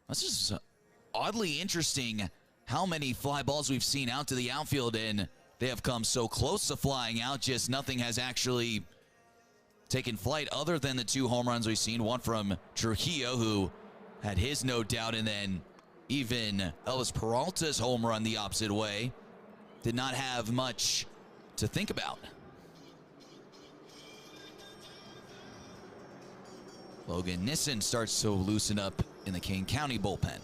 This is oddly interesting how many fly balls we've seen out to the outfield, and they have come so close to flying out, just nothing has actually taken flight other than the 2 home runs we've seen. One from Trujillo, who had his no doubt, and then even Elvis Peralta's home run the opposite way did not have much to think about. Logan Nissen starts to loosen up in the Kane County bullpen.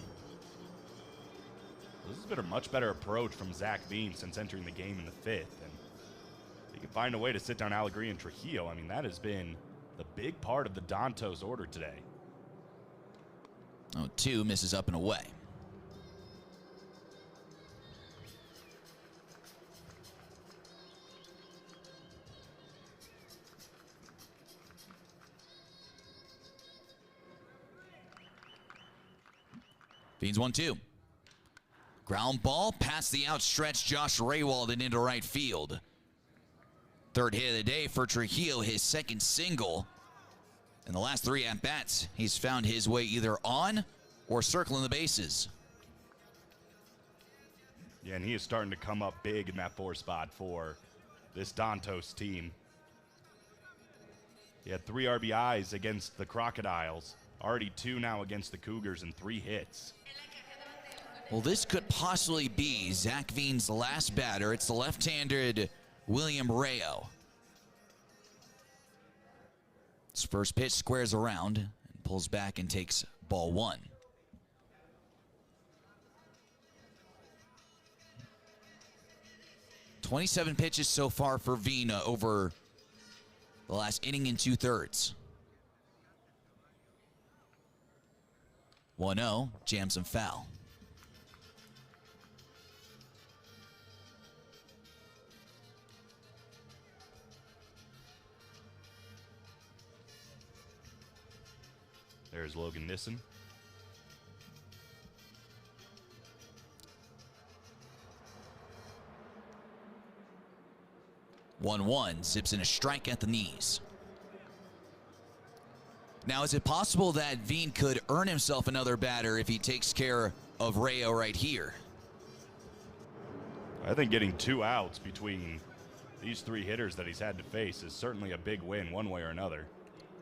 This has been a much better approach from Zach Bean since entering the game in the 5th. And he can find a way to sit down Allegri and Trujillo. I mean, that has been the big part of the Dantos order today. 0-2, misses up and away. Feeds 1-2. Ground ball past the outstretched Josh Raywald and into right field. Third hit of the day for Trujillo, his second single. In the last 3 at-bats, he's found his way either on or circling the bases. Yeah, and he is starting to come up big in that 4 spot for this Dantos team. He had 3 RBIs against the Crocodiles. Already 2 now against the Cougars and 3 hits. Well, this could possibly be Zach Veen's last batter. It's the left-handed William Rayo. His first pitch squares around and pulls back and takes ball 1. "27 pitches so far for Vina over the last inning and 2/3. 1-0, jams and foul. There's Logan Nissen. "1-1, zips in a strike at the knees. Now, is it possible that Veen could earn himself another batter if he takes care of Rayo right here? I think getting 2 outs between these 3 hitters that he's had to face is certainly a big win one way or another.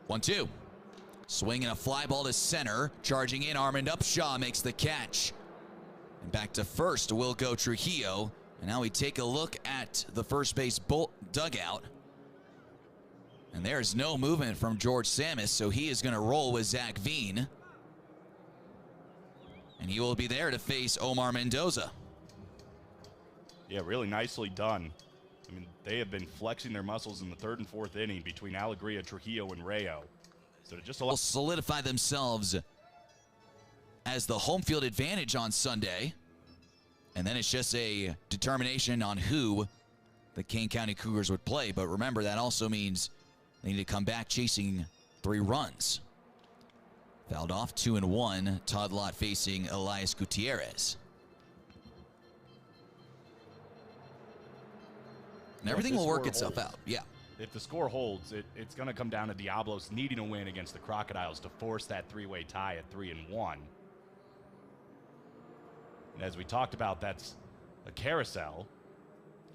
1-2. Swinging a fly ball to center. Charging in, Armand Upshaw makes the catch. And back to first will go Trujillo. And now we take a look at the first base dugout. And there's no movement from George Samus, so he is going to roll with Zach Veen. And he will be there to face Omar Mendoza. Yeah, really nicely done. I mean, they have been flexing their muscles in the 3rd and 4th inning between Alegria, Trujillo, and Rayo. So to just will solidify themselves as the home field advantage on Sunday. And then it's just a determination on who the Kane County Cougars would play. But remember, that also means they need to come back chasing 3 runs. Fouled off, 2-1. Todd Lott facing Elias Gutierrez. And everything will work itself out. Yeah. If the score holds, it's going to come down to Diablos needing a win against the Crocodiles to force that 3-way tie at 3-1. And as we talked about, that's a carousel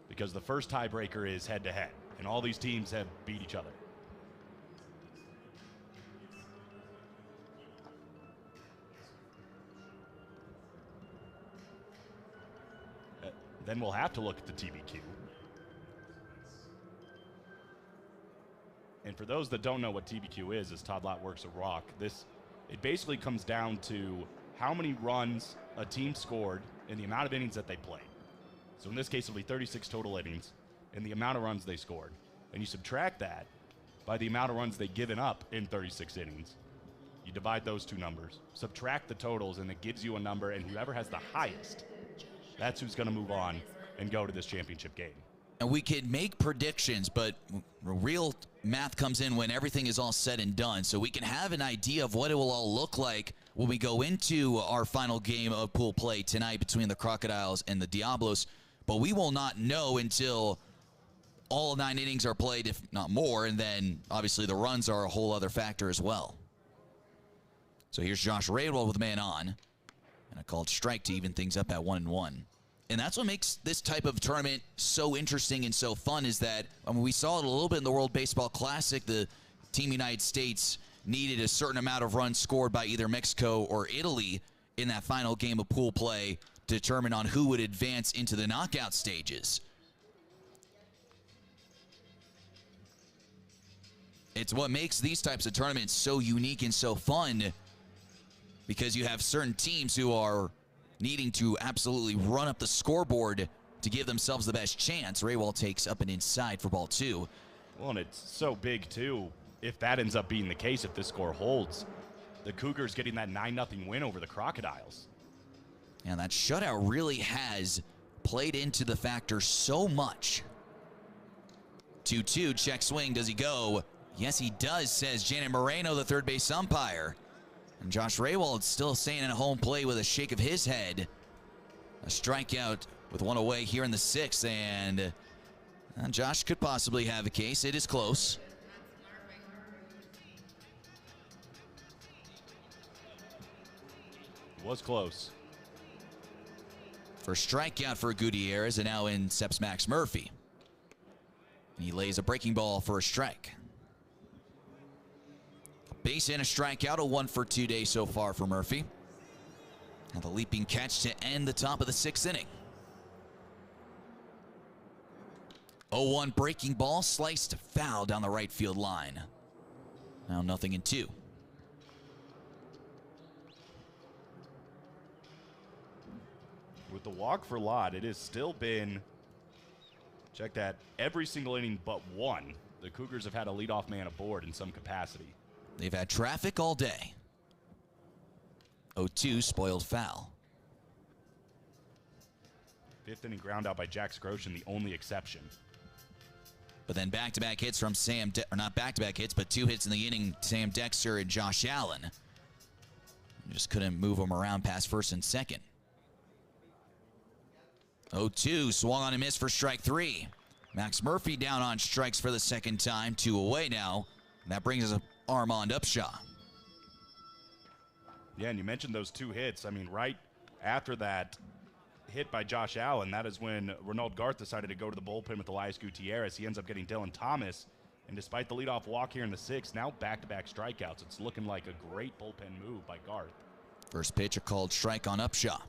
because the first tiebreaker is head-to-head, and all these teams have beat each other. Then we'll have to look at the TBQ. And for those that don't know what TBQ is, as Todd Lott works a rock, it basically comes down to how many runs a team scored and the amount of innings that they played. So in this case, it'll be 36 total innings and the amount of runs they scored. And you subtract that by the amount of runs they've given up in 36 innings. You divide those 2 numbers, subtract the totals, and it gives you a number, and whoever has the highest, that's who's going to move on and go to this championship game. And we could make predictions, but real math comes in when everything is all said and done. So we can have an idea of what it will all look like when we go into our final game of pool play tonight between the Crocodiles and the Diablos. But we will not know until all 9 innings are played, if not more. And then, obviously, the runs are a whole other factor as well. So here's Josh Raywald with a man on. And a called strike to even things up at 1-1. And that's what makes this type of tournament so interesting and so fun is that, I mean, we saw it a little bit in the World Baseball Classic. The Team United States needed a certain amount of runs scored by either Mexico or Italy in that final game of pool play to determine on who would advance into the knockout stages. It's what makes these types of tournaments so unique and so fun because you have certain teams who are needing to absolutely run up the scoreboard to give themselves the best chance. Raywald takes up and inside for ball 2. Well, and it's so big, too, if that ends up being the case, if this score holds. The Cougars getting that 9-0 win over the Crocodiles. And that shutout really has played into the factor so much. 2-2, check swing, does he go? Yes, he does, says Janet Moreno, the third base umpire. And Josh Raywald still staying in home plate with a shake of his head. A strikeout with one away here in the sixth, and Josh could possibly have a case. It is close. It was close. First strikeout for Gutierrez, and now in steps Max Murphy. And he lays a breaking ball for a strike. A base and a strikeout, a 1-for-2 day so far for Murphy. And the leaping catch to end the top of the sixth inning. 0-1 breaking ball, sliced foul down the right field line. Now 0-2. With the walk for Lott, it has still been, check that, every single inning but one. The Cougars have had a leadoff man aboard in some capacity. They've had traffic all day. 0-2, spoiled foul. Fifth inning ground out by Jack Scroshin, the only exception. But then back-to-back hits from or not back-to-back hits, but 2 hits in the inning, Sam Dexter and Josh Allen. Just couldn't move them around past first and second. 0-2, swung on and missed for strike 3. Max Murphy down on strikes for the second time, 2 away now. And that brings us Armand Upshaw. Yeah, and you mentioned those 2 hits. I mean, right after that hit by Josh Allen, that is when Ronald Garth decided to go to the bullpen with Elias Gutierrez. He ends up getting Dylan Thomas. And despite the leadoff walk here in the sixth, now back-to-back strikeouts. It's looking like a great bullpen move by Garth. First pitch, a called strike on Upshaw.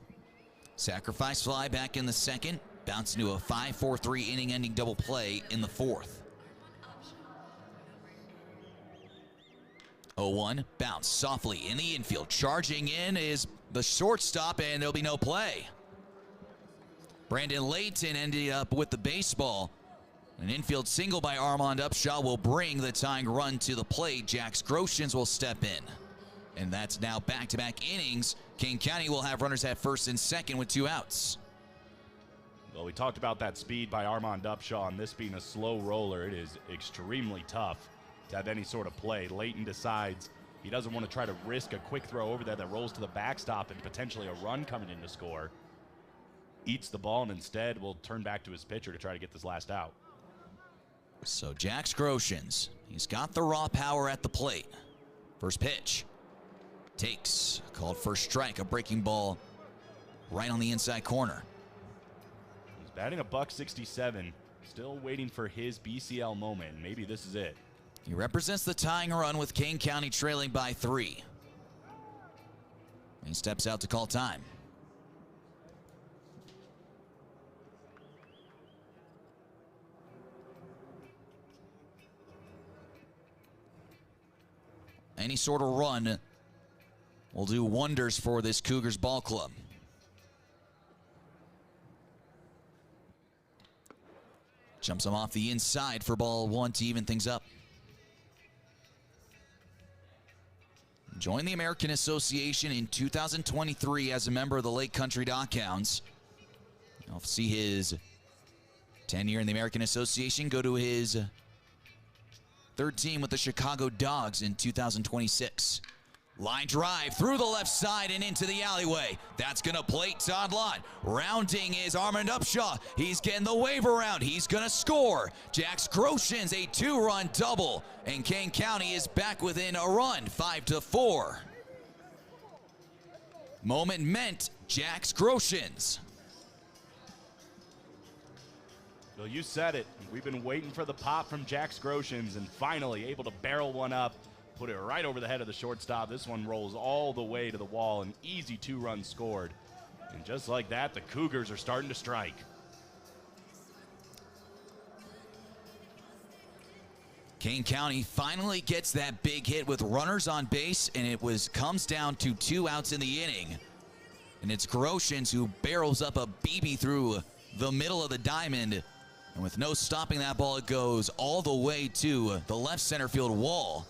Sacrifice fly back in the second. Bounce into a 5-4-3 inning-ending double play in the fourth. 0-1, bounce softly in the infield. Charging in is the shortstop, and there'll be no play. Brandon Layton ended up with the baseball. An infield single by Armand Upshaw will bring the tying run to the plate. Jack Scroshins will step in. And that's now back-to-back innings. Kane County will have runners at first and second with 2 outs. Well, we talked about that speed by Armand Upshaw, and this being a slow roller, it is extremely tough to have any sort of play. Layton decides he doesn't want to try to risk a quick throw over there that rolls to the backstop and potentially a run coming in to score. Eats the ball and instead will turn back to his pitcher to try to get this last out. So Jack Scroshins, he's got the raw power at the plate. First pitch. Takes, called for strike, a breaking ball right on the inside corner. He's batting a $167, still waiting for his BCL moment. Maybe this is it. He represents the tying run with Kane County trailing by 3. He steps out to call time. Any sort of run will do wonders for this Cougars ball club. Jumps him off the inside for ball 1 to even things up. Joined the American Association in 2023 as a member of the Lake Country Dockhounds. You'll see his tenure in the American Association go to his 3rd team with the Chicago Dogs in 2026. Line drive through the left side and into the alleyway. That's going to plate Todd Lott. Rounding is Armand Upshaw. He's getting the wave around. He's going to score. Jack Scroshins, a 2-run double. And Kane County is back within a run, 5-4. Moment meant Jack Scroshins. Well, you said it. We've been waiting for the pop from Jack Scroshins and finally able to barrel one up. Put it right over the head of the shortstop. This one rolls all the way to the wall. An easy 2-run scored. And just like that, the Cougars are starting to strike. Kane County finally gets that big hit with runners on base, and it comes down to 2 outs in the inning. And it's Groshans who barrels up a BB through the middle of the diamond. And with no stopping that ball, it goes all the way to the left center field wall.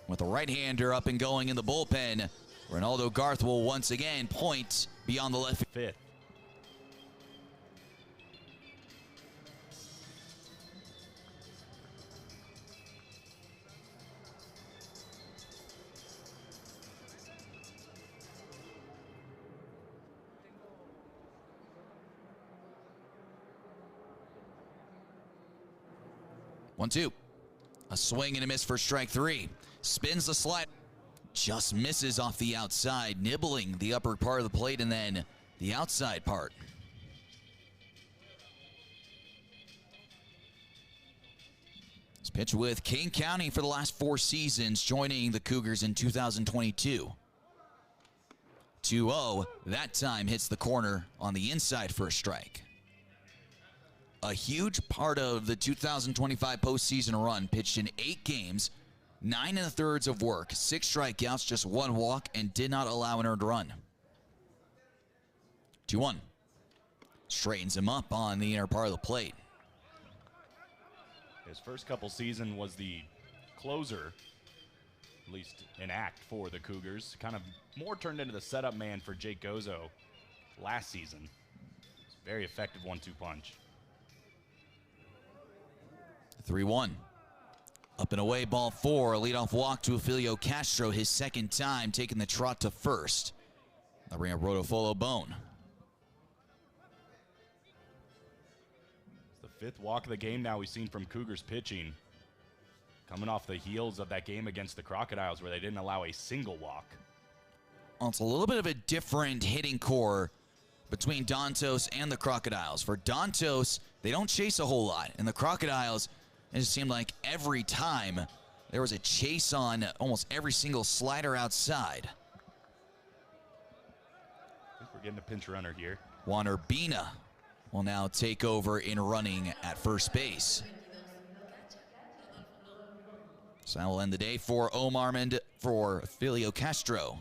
With a right-hander up and going in the bullpen, Ronaldo Garth will once again point beyond the left fifth. 1-2. A swing and a miss for strike 3. Spins the slide. Just misses off the outside, nibbling the upper part of the plate and then the outside part. He's pitched with Kane County for the last 4 seasons, joining the Cougars in 2022. 2-0, that time hits the corner on the inside for a strike. A huge part of the 2025 postseason run, pitched in 8 games, 9 1/3 of work, 6 strikeouts, just 1 walk, and did not allow an earned run. 2-1. Straightens him up on the inner part of the plate. His first couple seasons was the closer, at least in act for the Cougars. Kind of more turned into the setup man for Jake Gozo last season. It's a very effective 1-2 punch. 3-1. Up and away, ball 4. A leadoff walk to Ofelio Castro, his second time, taking the trot to first. They'll bring up Rodolfo Bone. It's the 5th walk of the game now we've seen from Cougars pitching, coming off the heels of that game against the Crocodiles where they didn't allow a single walk. Well, it's a little bit of a different hitting core between Dantos and the Crocodiles. For Dantos, they don't chase a whole lot. And the Crocodiles, it just seemed like every time there was a chase on almost every single slider outside. I think we're getting a pinch runner here. Juan Urbina will now take over in running at first base. So that will end the day for Omar and for Ofelio Castro.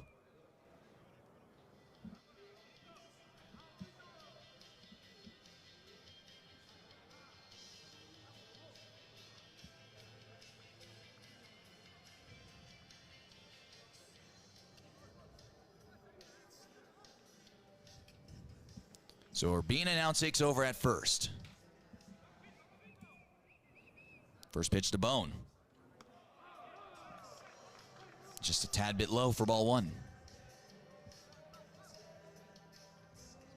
So Urbina now takes over at first. First pitch to Bone. Just a tad bit low for ball 1.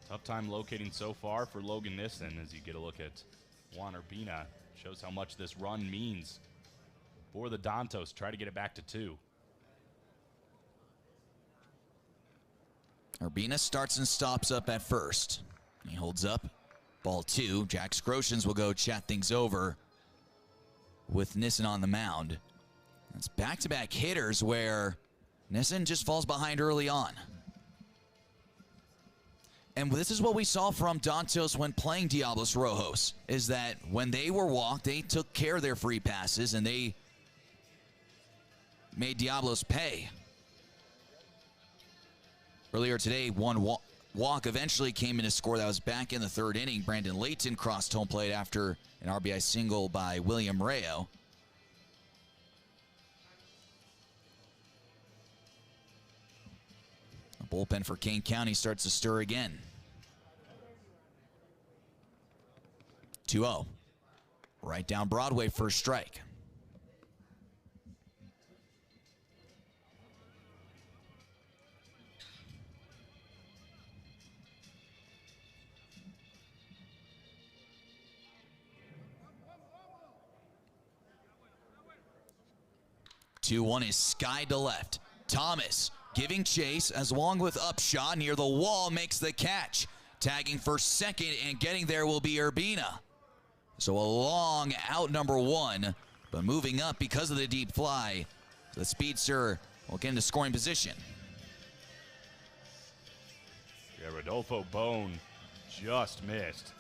Tough time locating so far for Logan Nissen as you get a look at Juan Urbina. Shows how much this run means for the Dantos. Try to get it back to 2. Urbina starts and stops up at first. He holds up. Ball 2. Jack Scrotians will go chat things over with Nissen on the mound. It's back-to-back hitters where Nissen just falls behind early on. And this is what we saw from Dantos when playing Diablos Rojos, is that when they were walked, they took care of their free passes and they made Diablos pay. Earlier today, one walk eventually came in to score. That was back in the 3rd inning. Brandon Layton crossed home plate after an RBI single by William Rayo. The bullpen for Kane County starts to stir again. 2-0. Right down Broadway, first strike. Two one is skied to left. Thomas giving chase as along with Upshaw near the wall makes the catch. Tagging for second and getting there will be Urbina. So a long out number 1, but moving up because of the deep fly. The speedster will get into scoring position. Yeah, Rodolfo Bone just missed,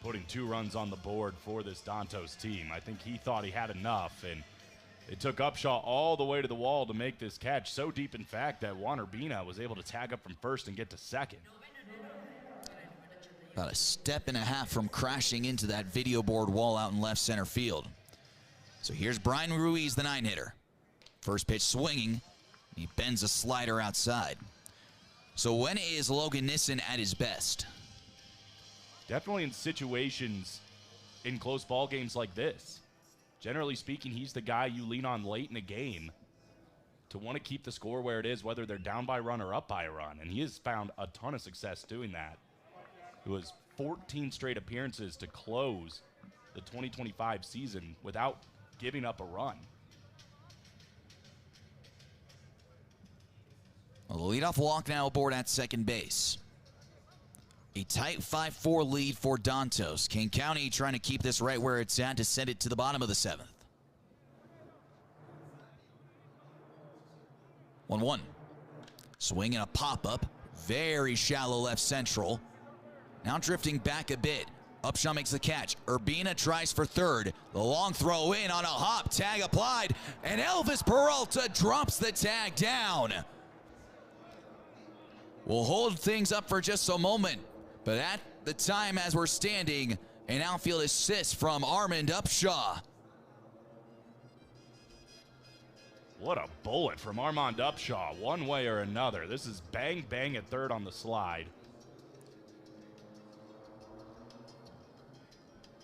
putting 2 runs on the board for this Dantos team. I think he thought he had enough, and it took Upshaw all the way to the wall to make this catch. So deep, in fact, that Juan Urbina was able to tag up from first and get to second. About a step and a half from crashing into that video board wall out in left center field. So here's Brian Ruiz, the 9-hitter. First pitch swinging. He bends a slider outside. So when is Logan Nissen at his best? Definitely in situations in close ball games like this. Generally speaking, he's the guy you lean on late in a game to want to keep the score where it is, whether they're down by a run or up by a run. And he has found a ton of success doing that. It was 14 straight appearances to close the 2025 season without giving up a run. Well, the leadoff walk now aboard at second base. A tight 5-4 lead for Dantos. Kane County trying to keep this right where it's at to send it to the bottom of the 7th. 1-1. Swing and a pop-up. Very shallow left central. Now drifting back a bit. Upshaw makes the catch. Urbina tries for third. The long throw in on a hop. Tag applied. And Elvis Peralta drops the tag down. We'll hold things up for just a moment. But at the time as we're standing, an outfield assist from Armand Upshaw. What a bullet from Armand Upshaw, one way or another. This is bang, bang at third on the slide.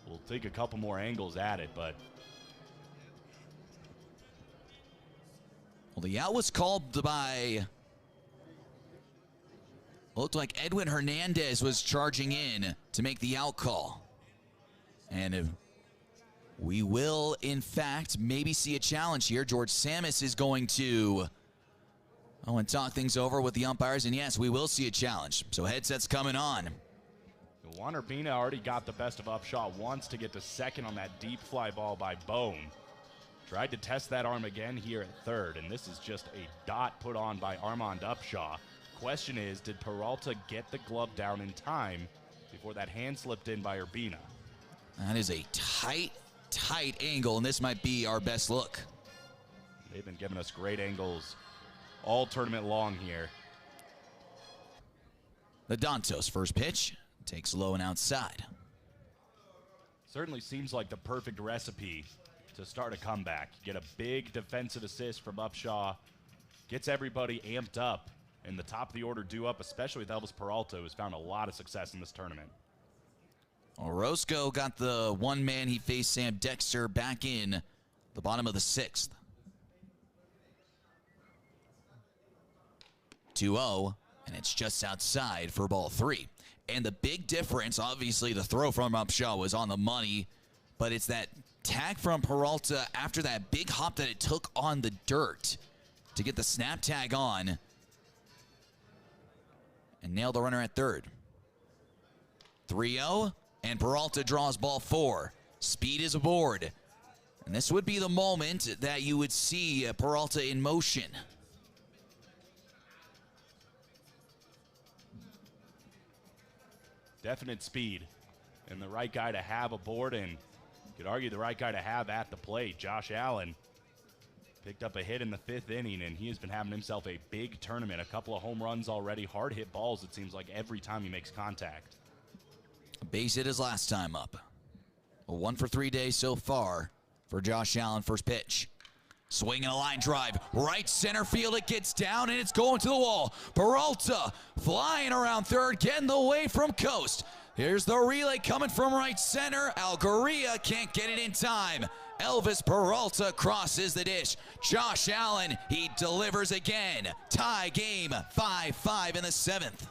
We'll take a couple more angles at it, but... Well, the out was called by... Looked like Edwin Hernandez was charging in to make the out call. And we will, in fact, maybe see a challenge here. George Samus is going to and talk things over with the umpires. And yes, we will see a challenge. So headsets coming on. Juan Urbina already got the best of Upshaw once to get to second on that deep fly ball by Bone. Tried to test that arm again here at third. And this is just a dot put on by Armand Upshaw. Question is, did Peralta get the glove down in time before that hand slipped in by Urbina? That is a tight angle, and this might be our best look. They've been giving us great angles all tournament long here. The Dantos first pitch takes low and outside. Certainly seems like the perfect recipe to start a comeback. Get a big defensive assist from Upshaw, gets everybody amped up, and the top of the order due up, especially with Elvis Peralta, who's found a lot of success in this tournament. Orozco got the one man he faced, Sam Dexter, back in the bottom of the 6th. 2-0, and it's just outside for ball 3. And the big difference, obviously the throw from Upshaw was on the money, but it's that tag from Peralta after that big hop that it took on the dirt to get the snap tag on and nail the runner at third. 3-0, and Peralta draws ball 4. Speed is aboard. And this would be the moment that you would see Peralta in motion. Definite speed. And the right guy to have aboard, and you could argue the right guy to have at the plate. Josh Allen picked up a hit in the 5th inning, and he has been having himself a big tournament. A couple of home runs already, hard hit balls, it seems like, every time he makes contact. A base hit his last time up. A 1 for 3 days so far for Josh Allen. First pitch. Swinging a line drive. Right center field, it gets down, and it's going to the wall. Peralta flying around third, getting away from Coast. Here's the relay coming from right center. Algaria can't get it in time. Elvis Peralta crosses the dish. Josh Allen, he delivers again. Tie game, 5-5 in the 7th.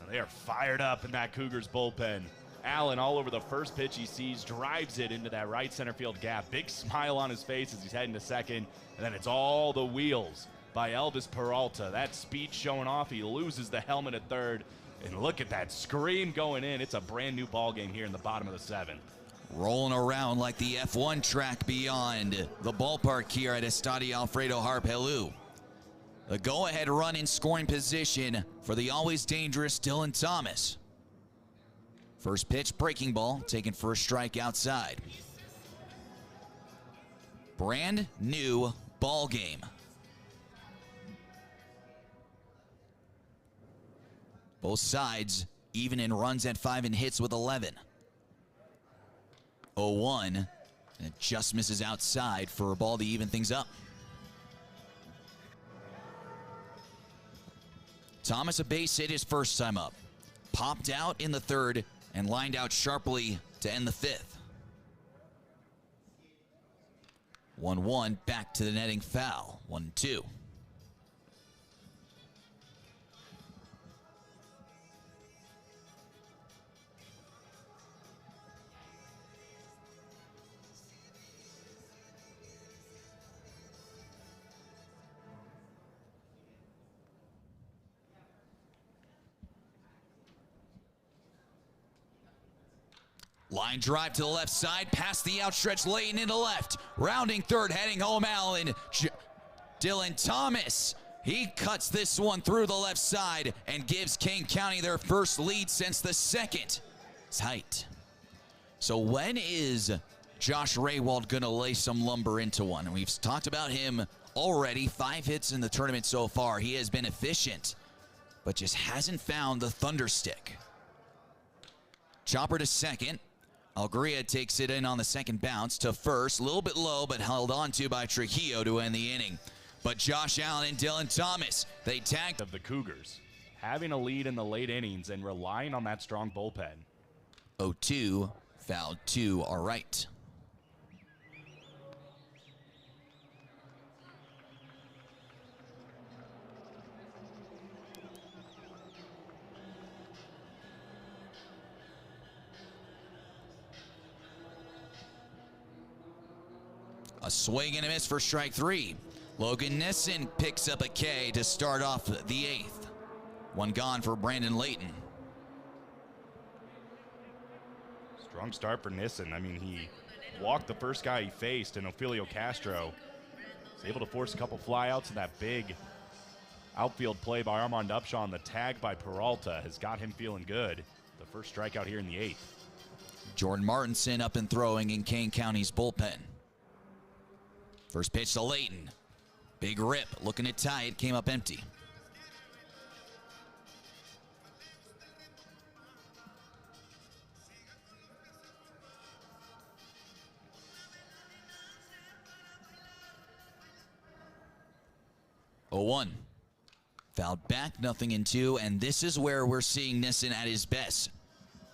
They are fired up in that Cougars bullpen. Allen all over the first pitch he sees, drives it into that right center field gap. Big smile on his face as he's heading to second. And then it's all the wheels by Elvis Peralta. That speed showing off. He loses the helmet at third. And look at that scream going in. It's a brand new ball game here in the bottom of the 7th. Rolling around like the F1 track beyond the ballpark here at Estadio Alfredo Harpelu. The go-ahead run in scoring position for the always dangerous Dylan Thomas. First pitch, breaking ball, taken for a strike outside. Brand new ball game. Both sides even in runs at 5 and hits with 11. 0-1, and it just misses outside for a ball to even things up. Thomas a base hit his first time up. Popped out in the 3rd and lined out sharply to end the 5th. 1-1, back to the netting foul. 1-2. Line drive to the left side, past the outstretched Layton into left. Rounding third, heading home, Allen. Dylan Thomas, he cuts this one through the left side and gives Kane County their first lead since the second. Tight. So when is Josh Raywald going to lay some lumber into one? And we've talked about him already. 5 hits in the tournament so far. He has been efficient, but just hasn't found the thunder stick. Chopper to second. Algaria takes it in on the second bounce to first. A little bit low, but held on to by Trujillo to end the inning. But Josh Allen and Dylan Thomas, they tagged of the Cougars, having a lead in the late innings and relying on that strong bullpen. 0-2, fouled to our right. A swing and a miss for strike 3. Logan Nissen picks up a K to start off the 8th. One gone for Brandon Layton. Strong start for Nissen. I mean, he walked the first guy he faced, and Ofelio Castro was able to force a couple flyouts, and that big outfield play by Armand Upshaw and the tag by Peralta has got him feeling good. The first strikeout here in the 8th. Jordan Martinson up and throwing in Kane County's bullpen. First pitch to Layton. Big rip, looking to tie it, came up empty. Oh, 1. Fouled back, 0-2, and this is where we're seeing Nissen at his best.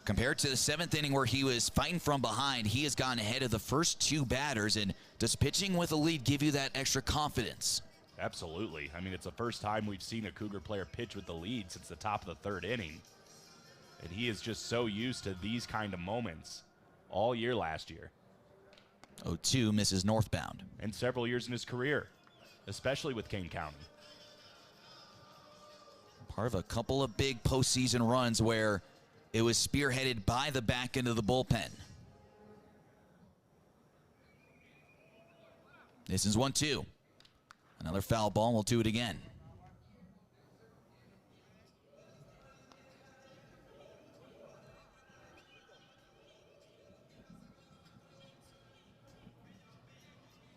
Compared to the 7th inning where he was fighting from behind, he has gotten ahead of the first 2 batters. And does pitching with a lead give you that extra confidence? Absolutely. I mean, it's the first time we've seen a Cougar player pitch with the lead since the top of the 3rd inning. And he is just so used to these kind of moments all year last year. 0-2 misses northbound. And several years in his career, especially with Kane County. Part of a couple of big postseason runs where it was spearheaded by the back end of the bullpen. This is 1-2. Another foul ball, we'll do it again.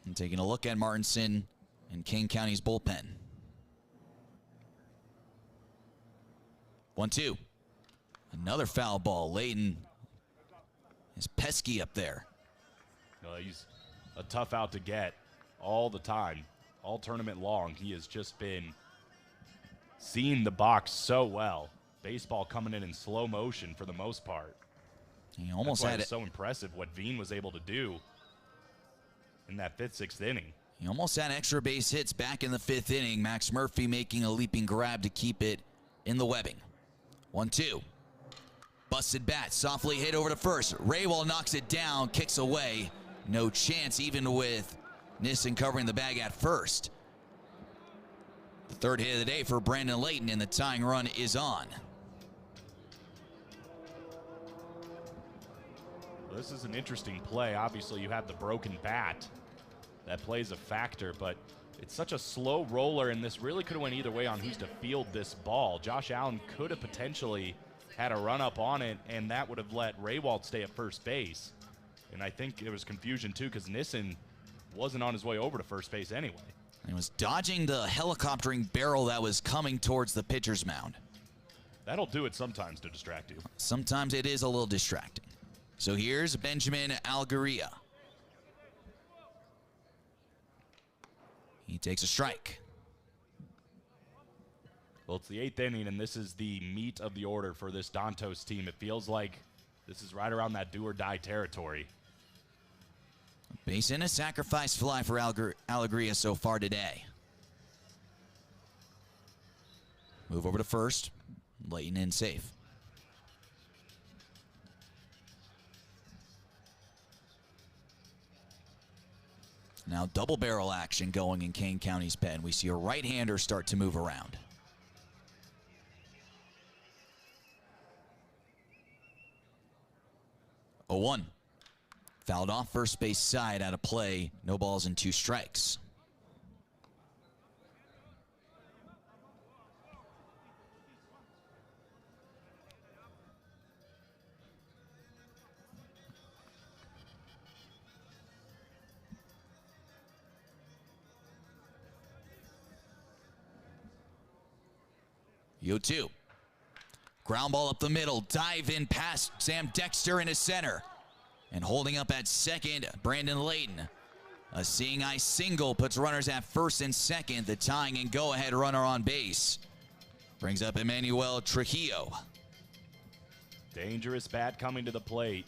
And taking a look at Martinson and Kane County's bullpen. 1-2. Another foul ball. Layton is pesky up there. No, he's a tough out to get all the time, all tournament long. He has just been seeing the box so well. Baseball coming in slow motion for the most part. He almost had it. It's so impressive what Veen was able to do in that 5th, 6th inning. He almost had extra base hits back in the 5th inning. Max Murphy making a leaping grab to keep it in the webbing. 1-2. Busted bat, softly hit over to first. Raywald knocks it down, kicks away. No chance, even with Nissen covering the bag at first. The 3rd hit of the day for Brandon Layton, and the tying run is on. Well, this is an interesting play. Obviously, you have the broken bat. That plays a factor, but it's such a slow roller, and this really could have went either way on who's to field this ball. Josh Allen could have potentially had a run up on it, and that would have let Raywald stay at first base. And I think there was confusion too, because Nissen wasn't on his way over to first base anyway. He was dodging the helicoptering barrel that was coming towards the pitcher's mound. That'll do it sometimes to distract you. Sometimes it is a little distracting. So here's Benjamin Algaria. He takes a strike. Well, it's the 8th inning, and this is the meat of the order for this Dantos team. It feels like this is right around that do-or-die territory. Base and a sacrifice fly for Allegria so far today. Move over to first. Layton in safe. Now double barrel action going in Kane County's pen. We see a right-hander start to move around. 0-1. Fouled off first base side, out of play. No balls and 2 strikes. Yo-2. Ground ball up the middle. Dive in past Sam Dexter into center. And holding up at second, Brandon Layton. A seeing eye single puts runners at first and second. The tying and go-ahead runner on base. Brings up Emmanuel Trujillo. Dangerous bat coming to the plate.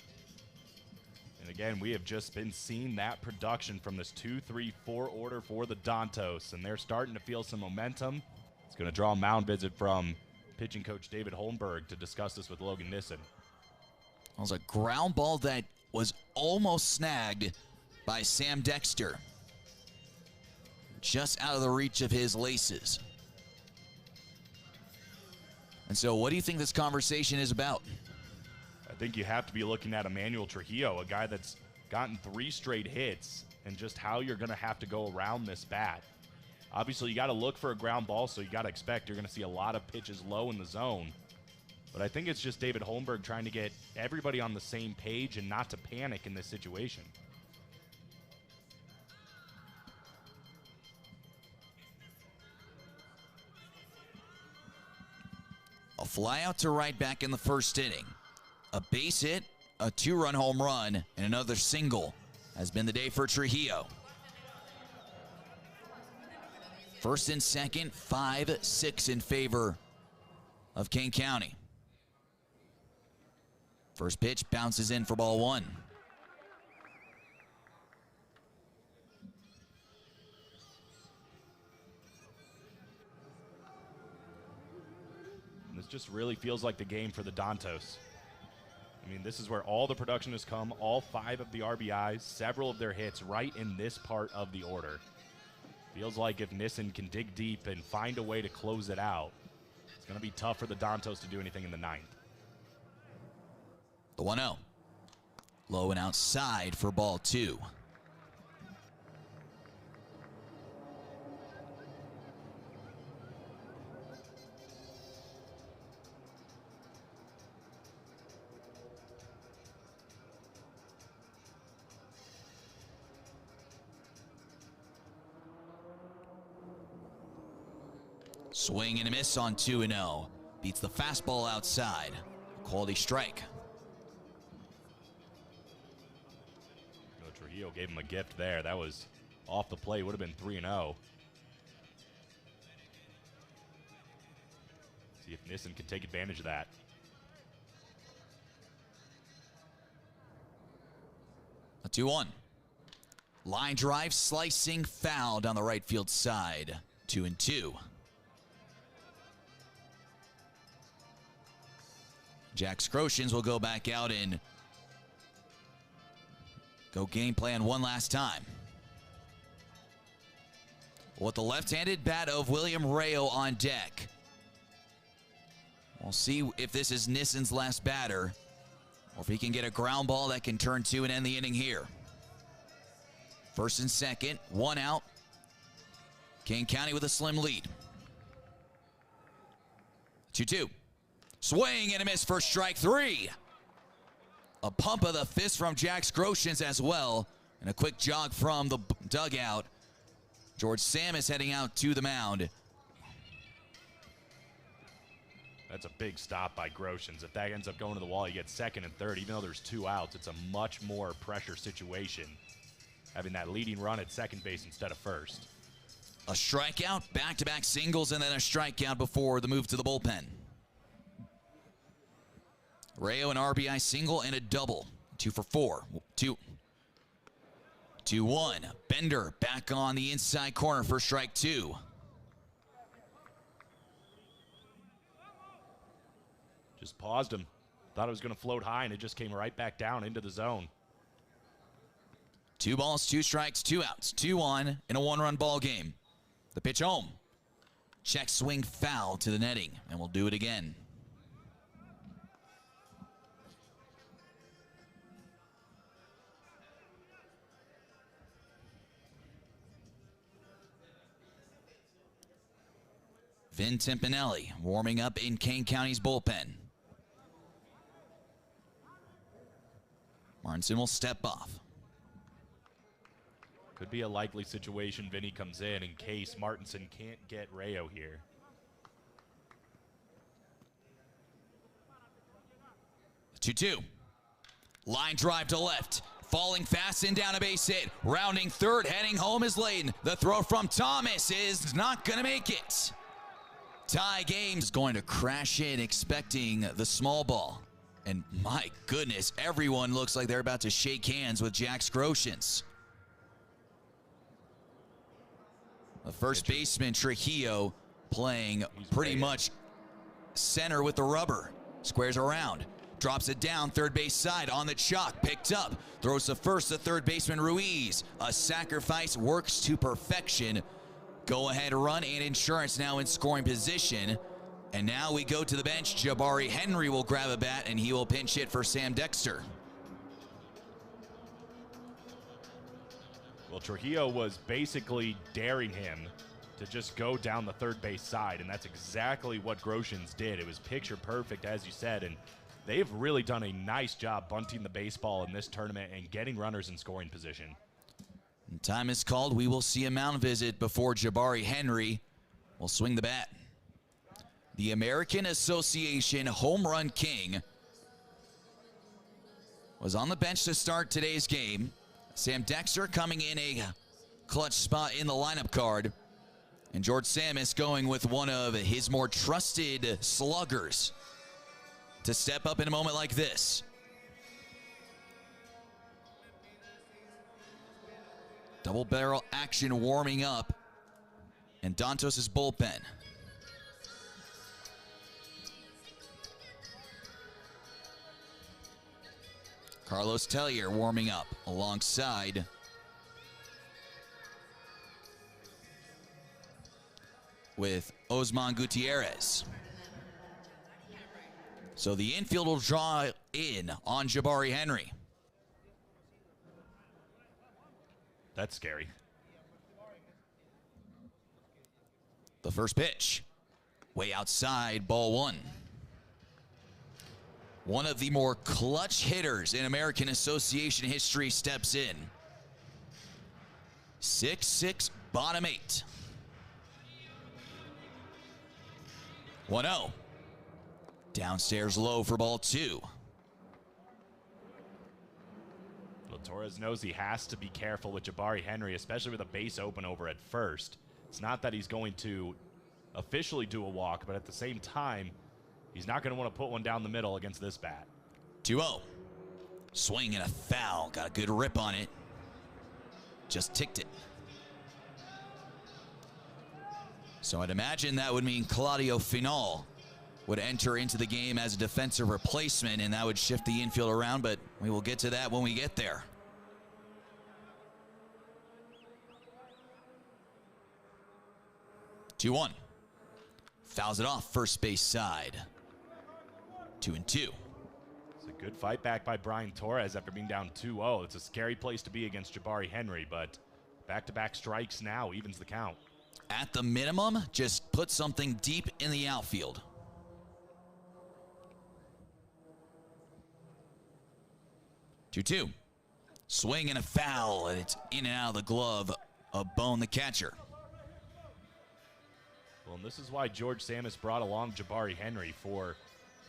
And again, we have just been seeing that production from this 2-3-4 order for the Dantos. And they're starting to feel some momentum. It's going to draw a mound visit from pitching coach David Holmberg to discuss this with Logan Nissen. It was a ground ball that was almost snagged by Sam Dexter. Just out of the reach of his laces. And so what do you think this conversation is about? I think you have to be looking at Emmanuel Trujillo, a guy that's gotten 3 straight hits, and just how you're going to have to go around this bat. Obviously, you got to look for a ground ball, so you got to expect you're going to see a lot of pitches low in the zone. But I think it's just David Holmberg trying to get everybody on the same page and not to panic in this situation. A fly out to right back in the first inning. A base hit, a 2-run home run, and another single has been the day for Trujillo. First and second, 5-6 in favor of Kane County. First pitch bounces in for ball 1. And this just really feels like the game for the Dantos. I mean, this is where all the production has come, all 5 of the RBIs, several of their hits right in this part of the order. Feels like if Nissen can dig deep and find a way to close it out, it's going to be tough for the Dantos to do anything in the 9th. The 1-0. Low and outside for ball 2. Swing and a miss on 2-0. Beats the fastball outside. Quality strike. Trujillo gave him a gift there. That was off the play. Would have been 3-0. See if Nissen can take advantage of that. A 2-1. Line drive, slicing foul down the right field side. 2-2. Jack Scrotians will go back out and go game plan one last time. With the left-handed bat of William Rayo on deck. We'll see if this is Nissen's last batter, or if he can get a ground ball that can turn 2 and end the inning here. First and second, 1 out. Kane County with a slim lead. 2-2. Swing and a miss for strike 3. A pump of the fist from Jack Scrotians as well. And a quick jog from the dugout. George Sam is heading out to the mound. That's a big stop by Grotians. If that ends up going to the wall, you get second and third. Even though there's 2 outs, it's a much more pressure situation, having that leading run at second base instead of first. A strikeout, back-to-back singles, and then a strikeout before the move to the bullpen. Rayo an RBI single and a double. 2 for 4. 2-1. Bender back on the inside corner for strike 2. Just paused him. Thought it was going to float high, and it just came right back down into the zone. 2 balls, 2 strikes, 2 outs. 2 on in a 1-run ball game. The pitch home. Check swing foul to the netting, and we'll do it again. Finn Timpanelli warming up in Kane County's bullpen. Martinson will step off. Could be a likely situation Vinny comes in case Martinson can't get Rayo here. The 2-2. Line drive to left. Falling fast and down a base hit. Rounding third, heading home is Layton. The throw from Thomas is not going to make it. Tie game is going to crash in expecting the small ball. And my goodness, everyone looks like they're about to shake hands with Jack Scrotians. The first baseman, Trujillo, playing pretty much center with the rubber. Squares around. Drops it down, third base side on the chalk, picked up. Throws to first to third baseman Ruiz. A sacrifice works to perfection. Go ahead run and insurance now in scoring position. And now we go to the bench. Jabari Henry will grab a bat and he will pinch hit for Sam Dexter. Well, Trujillo was basically daring him to just go down the third base side, and that's exactly what Grotians did. It was picture perfect, as you said, and they've really done a nice job bunting the baseball in this tournament and getting runners in scoring position. And time is called. We will see a mound visit before Jabari Henry will swing the bat. The American Association Home Run King was on the bench to start today's game. Sam Dexter coming in a clutch spot in the lineup card. And George Samus going with one of his more trusted sluggers to step up in a moment like this. Double barrel action warming up. And Dantos' bullpen. Carlos Tellier warming up alongside with Osman Gutierrez. So the infield will draw in on Jabari Henry. That's scary. The first pitch, way outside, ball one. One of the more clutch hitters in American Association history steps in. 6'6", bottom 8. 1-0. Downstairs low for ball 2. Well, Torres knows he has to be careful with Jabari Henry, especially with a base open over at first. It's not that he's going to officially do a walk, but at the same time, he's not going to want to put one down the middle against this bat. 2-0. Swing and a foul. Got a good rip on it. Just ticked it. So I'd imagine that would mean Claudio Final would enter into the game as a defensive replacement, and that would shift the infield around, but we will get to that when we get there. 2-1. Fouls it off first base side. 2-2. It's a good fight back by Brian Torres after being down 2-0. It's a scary place to be against Jabari Henry, but back-to-back strikes now evens the count. At the minimum, just put something deep in the outfield. 2-2. Swing and a foul, and it's in and out of the glove of Bone, the catcher. Well, and this is why George Samus brought along Jabari Henry for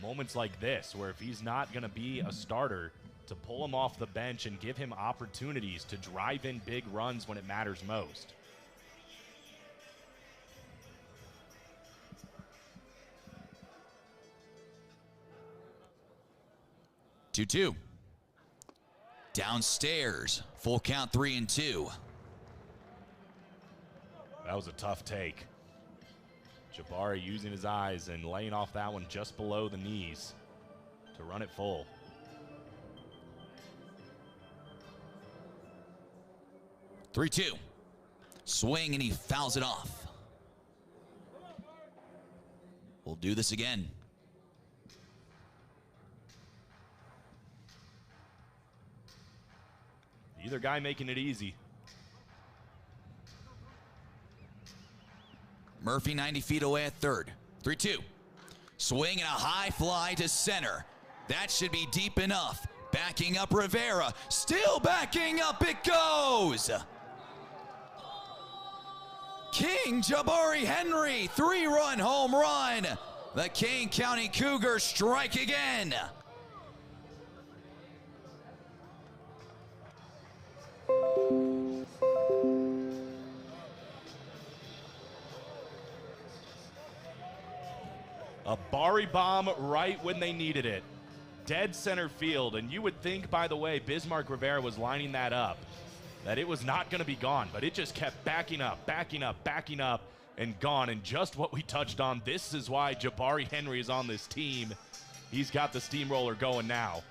moments like this, where if he's not going to be a starter, to pull him off the bench and give him opportunities to drive in big runs when it matters most. Two. Downstairs, full count 3-2. That was a tough take. Jabari using his eyes and laying off that one just below the knees to run it full. 3-2. Swing and he fouls it off. We'll do this again. Either guy making it easy. Murphy 90 feet away at third. 3-2. Swing and a high fly to center. That should be deep enough. Backing up Rivera. Still backing up it goes. King Jabari Henry, 3-run home run. The Kane County Cougars strike again. A Bari bomb right when they needed it. Dead center field, and you would think, by the way, Bismarck Rivera was lining that up, that it was not going to be gone, but it just kept backing up, and gone. And just what we touched on, this is why Jabari Henry is on this team. He's got the steamroller going now.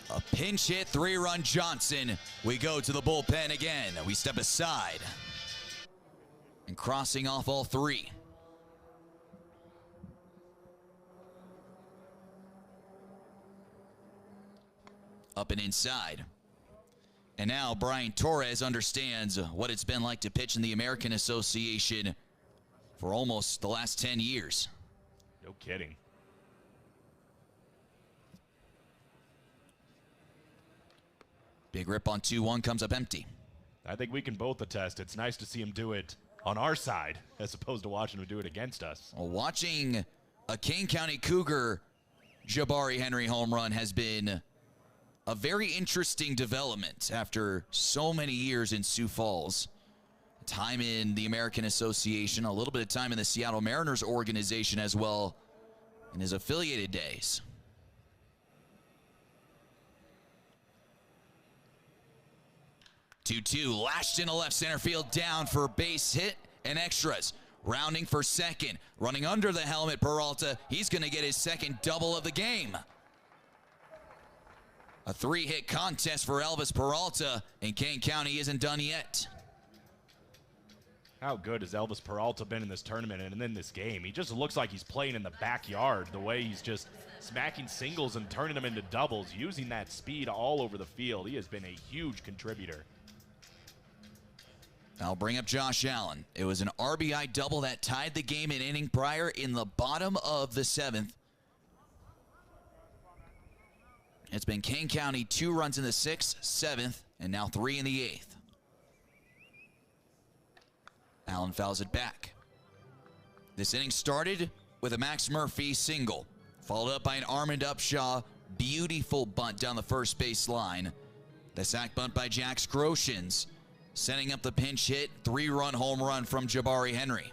A pinch hit, 3-run Johnson. We go to the bullpen again. We step aside. And crossing off all three. Up and inside. And now Brian Torres understands what it's been like to pitch in the American Association for almost the last 10 years. No kidding. Big rip on 2-1, comes up empty. I think we can both attest. It's nice to see him do it on our side as opposed to watching him do it against us. Well, watching a Kane County Cougar Jabari Henry home run has been a very interesting development after so many years in Sioux Falls. Time in the American Association, a little bit of time in the Seattle Mariners organization as well in his affiliated days. Two-two, lashed into left center field, down for a base hit and extras. Rounding for second, running under the helmet, Peralta. He's going to get his second double of the game. A 3-hit contest for Elvis Peralta, and Kane County isn't done yet. How good has Elvis Peralta been in this tournament and in this game? He just looks like he's playing in the backyard, the way he's just smacking singles and turning them into doubles, using that speed all over the field. He has been a huge contributor. I'll bring up Josh Allen. It was an RBI double that tied the game an inning prior in the bottom of the 7th. It's been Kane County 2 runs in the 6th, 7th, and now 3 in the 8th. Allen fouls it back. This inning started with a Max Murphy single, followed up by an Armand Upshaw beautiful bunt down the first base line. The sac bunt by Jax Groshans, setting up the pinch hit, 3-run home run from Jabari Henry.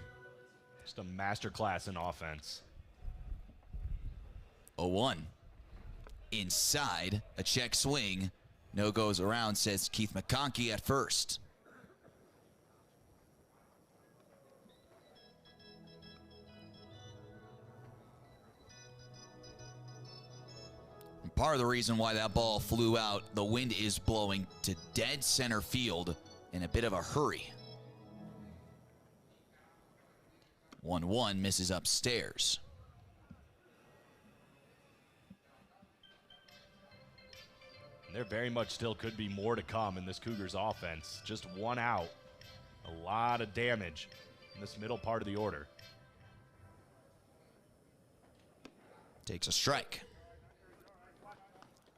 Just a masterclass in offense. 0-1. Inside, a check swing. No goes around, says Keith McConkey at first. And part of the reason why that ball flew out, the wind is blowing to dead center field in a bit of a hurry. 1-1 misses upstairs. And there very much still could be more to come in this Cougars offense. Just 1 out. A lot of damage in this middle part of the order. Takes a strike.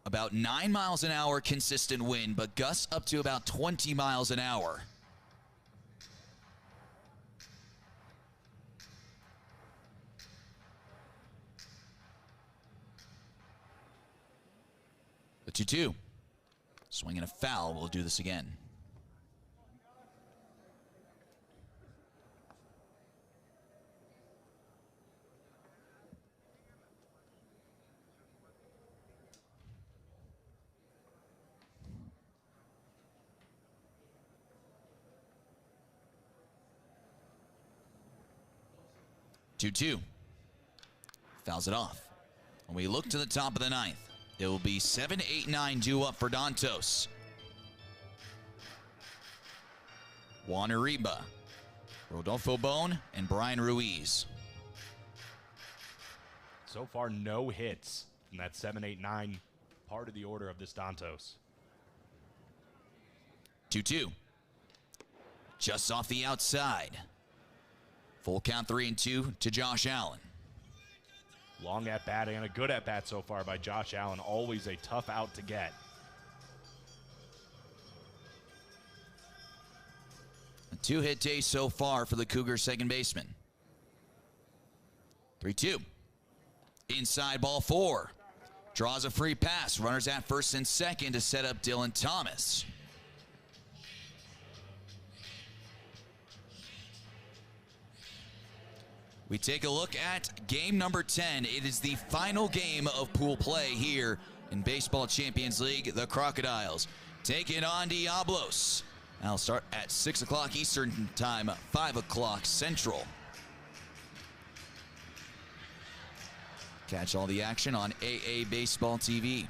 About 9 miles an hour consistent wind, but gusts up to about 20 miles an hour. The 2-2. Swinging a foul. We'll do this again. Two-two. Fouls it off. When we look to the top of the 9th, it will be 7, 8, 9 due up for Dantos. Juan Uribe, Rodolfo Bone, and Brian Ruiz. So far, no hits from that 7, 8, 9 part of the order of this Dantos. 2-2. Just off the outside. Full count 3-2 to Josh Allen. Long at bat and a good at bat so far by Josh Allen. Always a tough out to get. A 2-hit day so far for the Cougars second baseman. 3-2. Inside ball 4. Draws a free pass. Runners at first and second to set up Dylan Thomas. We take a look at game number 10. It is the final game of pool play here in Baseball Champions League. The Crocodiles taking on Diablos. I'll start at 6 o'clock Eastern Time, 5 o'clock Central. Catch all the action on AA Baseball TV.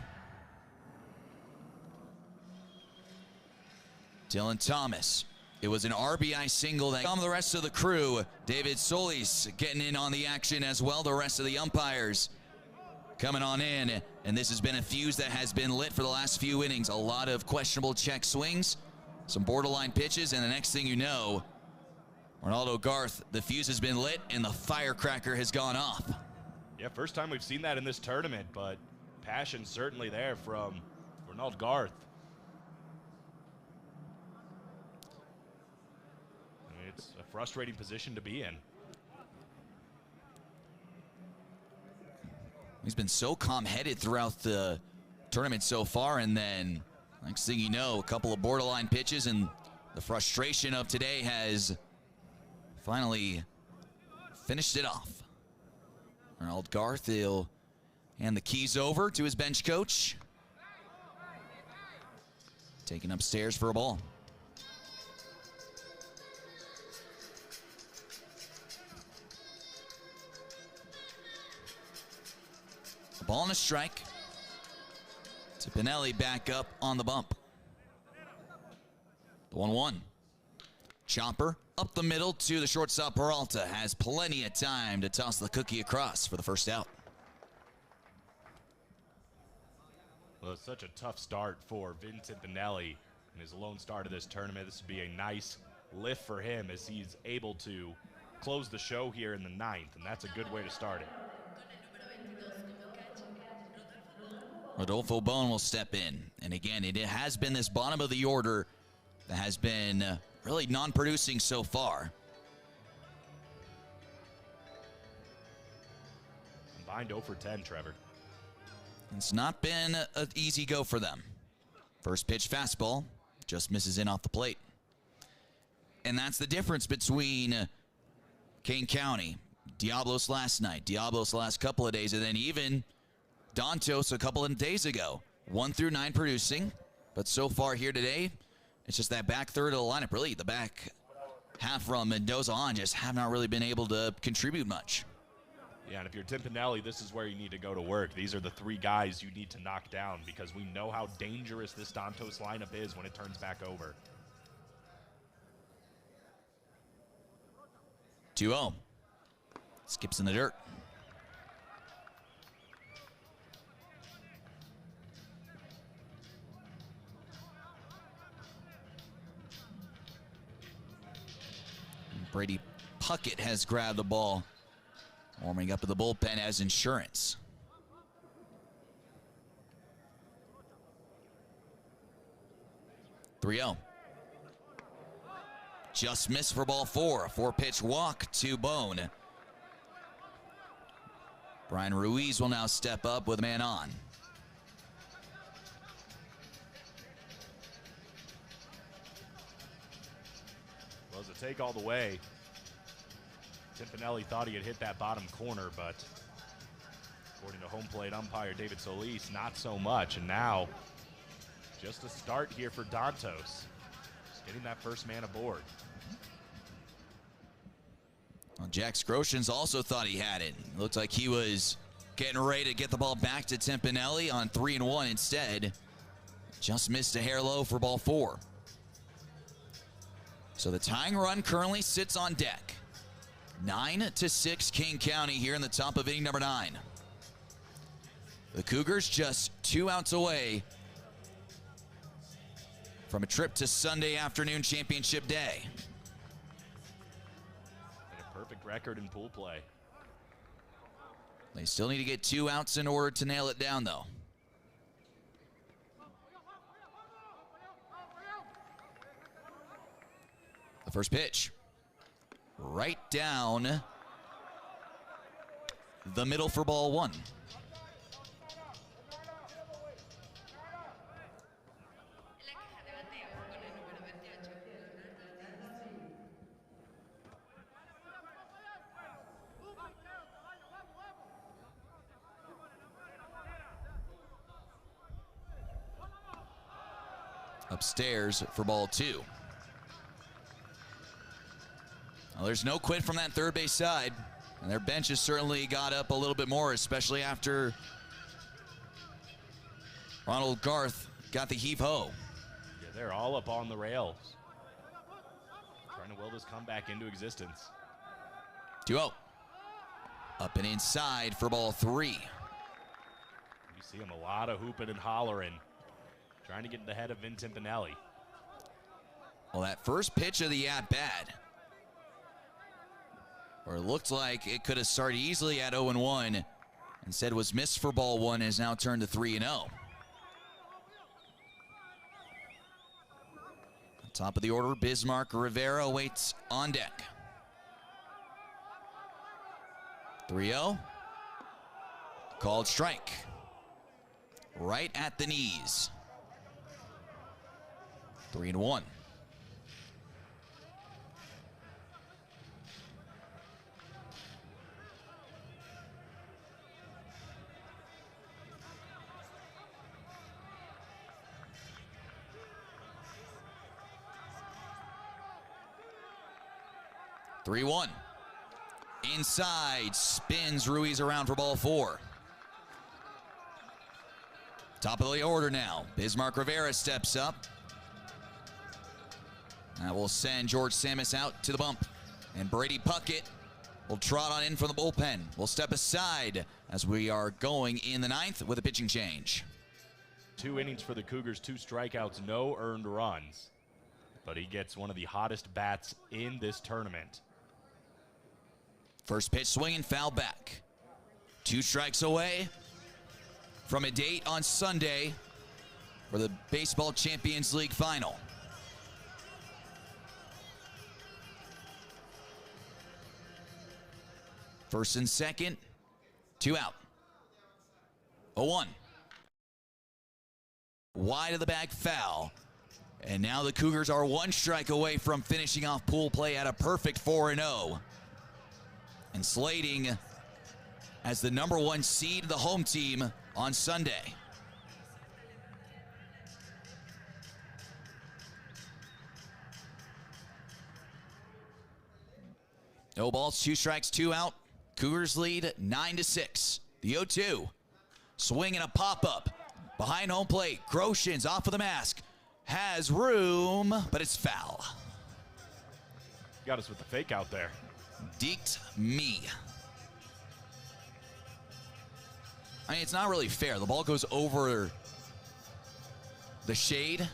Dylan Thomas. It was an RBI single that the rest of the crew. David Solis getting in on the action as well. The rest of the umpires coming on in. And this has been a fuse that has been lit for the last few innings. A lot of questionable check swings, some borderline pitches, and the next thing you know, Ronaldo Garth, the fuse has been lit and the firecracker has gone off. Yeah, first time we've seen that in this tournament, but passion certainly there from Ronaldo Garth. It's a frustrating position to be in. He's been so calm-headed throughout the tournament so far, and then next thing you know, a couple of borderline pitches, and the frustration of today has finally finished it off. Ronald Garth, he'll hand the keys over to his bench coach. Taken upstairs for a ball. A ball and a strike. Tipinelli back up on the bump. The 1-1. Chopper up the middle to the shortstop. Peralta has plenty of time to toss the cookie across for the first out. Well, it's such a tough start for Vincent Pinelli in his lone start of this tournament. This would be a nice lift for him as he's able to close the show here in the 9th, and that's a good way to start it. Rodolfo Bone will step in. And again, it has been this bottom of the order that has been really non-producing so far. Combined 0 for 10, Trevor. It's not been an easy go for them. First pitch fastball just misses in off the plate. And that's the difference between Kane County, Diablos last night, Diablos last couple of days, and then even Dantos a couple of days ago. 1 through 9 producing, but so far here today, it's just that back third of the lineup. Really, the back half from Mendoza on just have not really been able to contribute much. Yeah, and if you're Tim Pinelli, this is where you need to go to work. These are the 3 guys you need to knock down because we know how dangerous this Dantos lineup is when it turns back over. 2-0. Skips in the dirt. Brady Puckett has grabbed the ball, warming up to the bullpen as insurance. (3-0). Just missed for ball 4. A 4-pitch walk to Bone. Brian Ruiz will now step up with a man on. Well, as a take all the way, Tim Pinelli thought he had hit that bottom corner, but according to home plate umpire David Solis, not so much. And now, just a start here for Dantos. Just getting that first man aboard. Well, Jack Scrotians also thought he had it. Looked like he was getting ready to get the ball back to Tim Pinelli on 3-1 instead. Just missed a hair low for ball 4. So the tying run currently sits on deck. 9-6 King County here in the top of inning number 9. The Cougars just 2 outs away from a trip to Sunday afternoon championship day. And a perfect record in pool play. They still need to get 2 outs in order to nail it down, though. The first pitch. Right down the middle for ball 1. Upstairs for ball 2. Well, there's no quit from that third base side, and their bench has certainly got up a little bit more, especially after Ronald Garth got the heave-ho. Yeah, they're all up on the rails, trying to will this comeback into existence. 2-0. Up and inside for ball 3. You see him a lot of hooping and hollering, trying to get in the head of Vin Timpanelli. Well, that first pitch of the at-bat, or it looked like it could have started easily at 0-1, instead was missed for ball 1, has now turned to 3-0. Top of the order, Bismarck Rivera waits on deck. 3-0. Called strike. Right at the knees. 3-1. Inside, spins Ruiz around for ball 4. Top of the order now. Bismarck Rivera steps up. That will send George Samus out to the bump. And Brady Puckett will trot on in from the bullpen. We'll step aside as we are going in the 9th with a pitching change. 2 innings for the Cougars, 2 strikeouts, no earned runs. But he gets one of the hottest bats in this tournament. First pitch swinging, foul back. 2 strikes away from a date on Sunday for the Baseball Champions League final. First and second, 2 out. 0-1. Wide of the bag, foul. And now the Cougars are 1 strike away from finishing off pool play at a perfect 4-0. And slating as the #1 seed, the home team, on Sunday. No balls, 2 strikes, 2 out. Cougars lead 9-6. The 0-2. Swing and a pop-up. Behind home plate, Groshans off of the mask. Has room, but it's foul. Got us with the fake out there. Deked me. I mean, it's not really fair. The ball goes over the shade,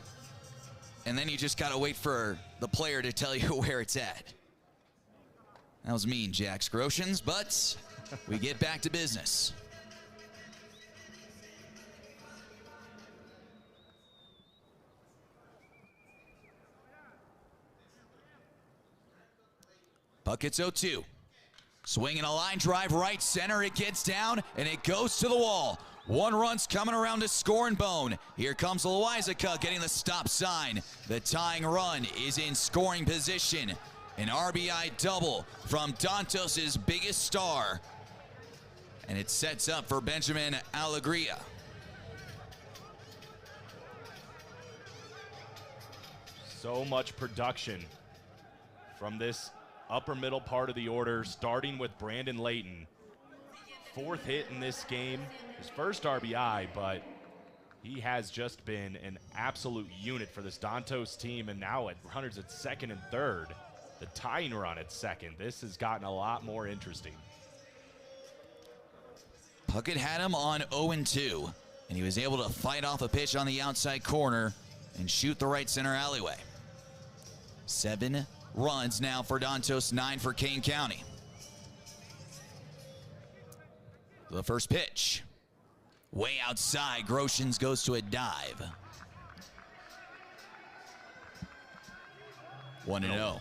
and then you just got to wait for the player to tell you where it's at. That was mean, Jax Groshans, but we get back to business. Puckett's 0-2. Swinging a line drive right center. It gets down and it goes to the wall. 1 run's coming around to score and bone. Here comes Loizaca getting the stop sign. The tying run is in scoring position. An RBI double from Dantos' biggest star. And it sets up for Benjamin Alegria. So much production from this upper middle part of the order, starting with Brandon Layton. 4th hit in this game, his first RBI, but he has just been an absolute unit for this Dantos team, and now at runners at 2nd and 3rd, the tying run at 2nd. This has gotten a lot more interesting. Puckett had him on 0-2, and he was able to fight off a pitch on the outside corner and shoot the right center alleyway. 7 runs now for Dantos, 9 for Kane County. The first pitch. Way outside, Groshans goes to a dive. 1-0.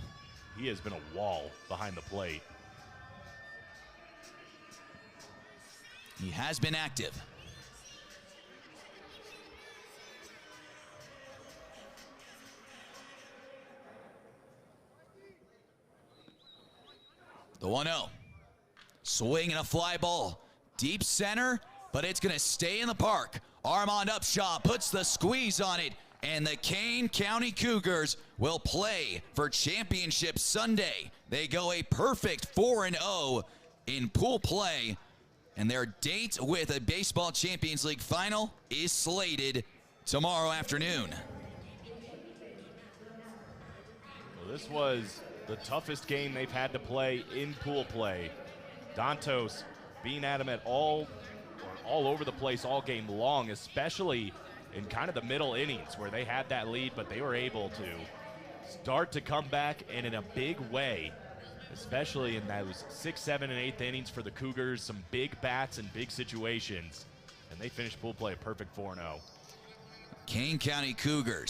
He has been a wall behind the plate. He has been active. The 1-0. Swing and a fly ball. Deep center, but it's going to stay in the park. Armand Upshaw puts the squeeze on it, and the Kane County Cougars will play for Championship Sunday. They go a perfect 4-0 in pool play, and their date with a Baseball Champions League final is slated tomorrow afternoon. Well, this was the toughest game they've had to play in pool play. Dantos being at him at all over the place all game long, especially in kind of the middle innings where they had that lead, but they were able to start to come back, and in a big way, especially in those 6th, 7th, and 8th innings for the Cougars. Some big bats and big situations, and they finished pool play a perfect 4-0. Kane County Cougars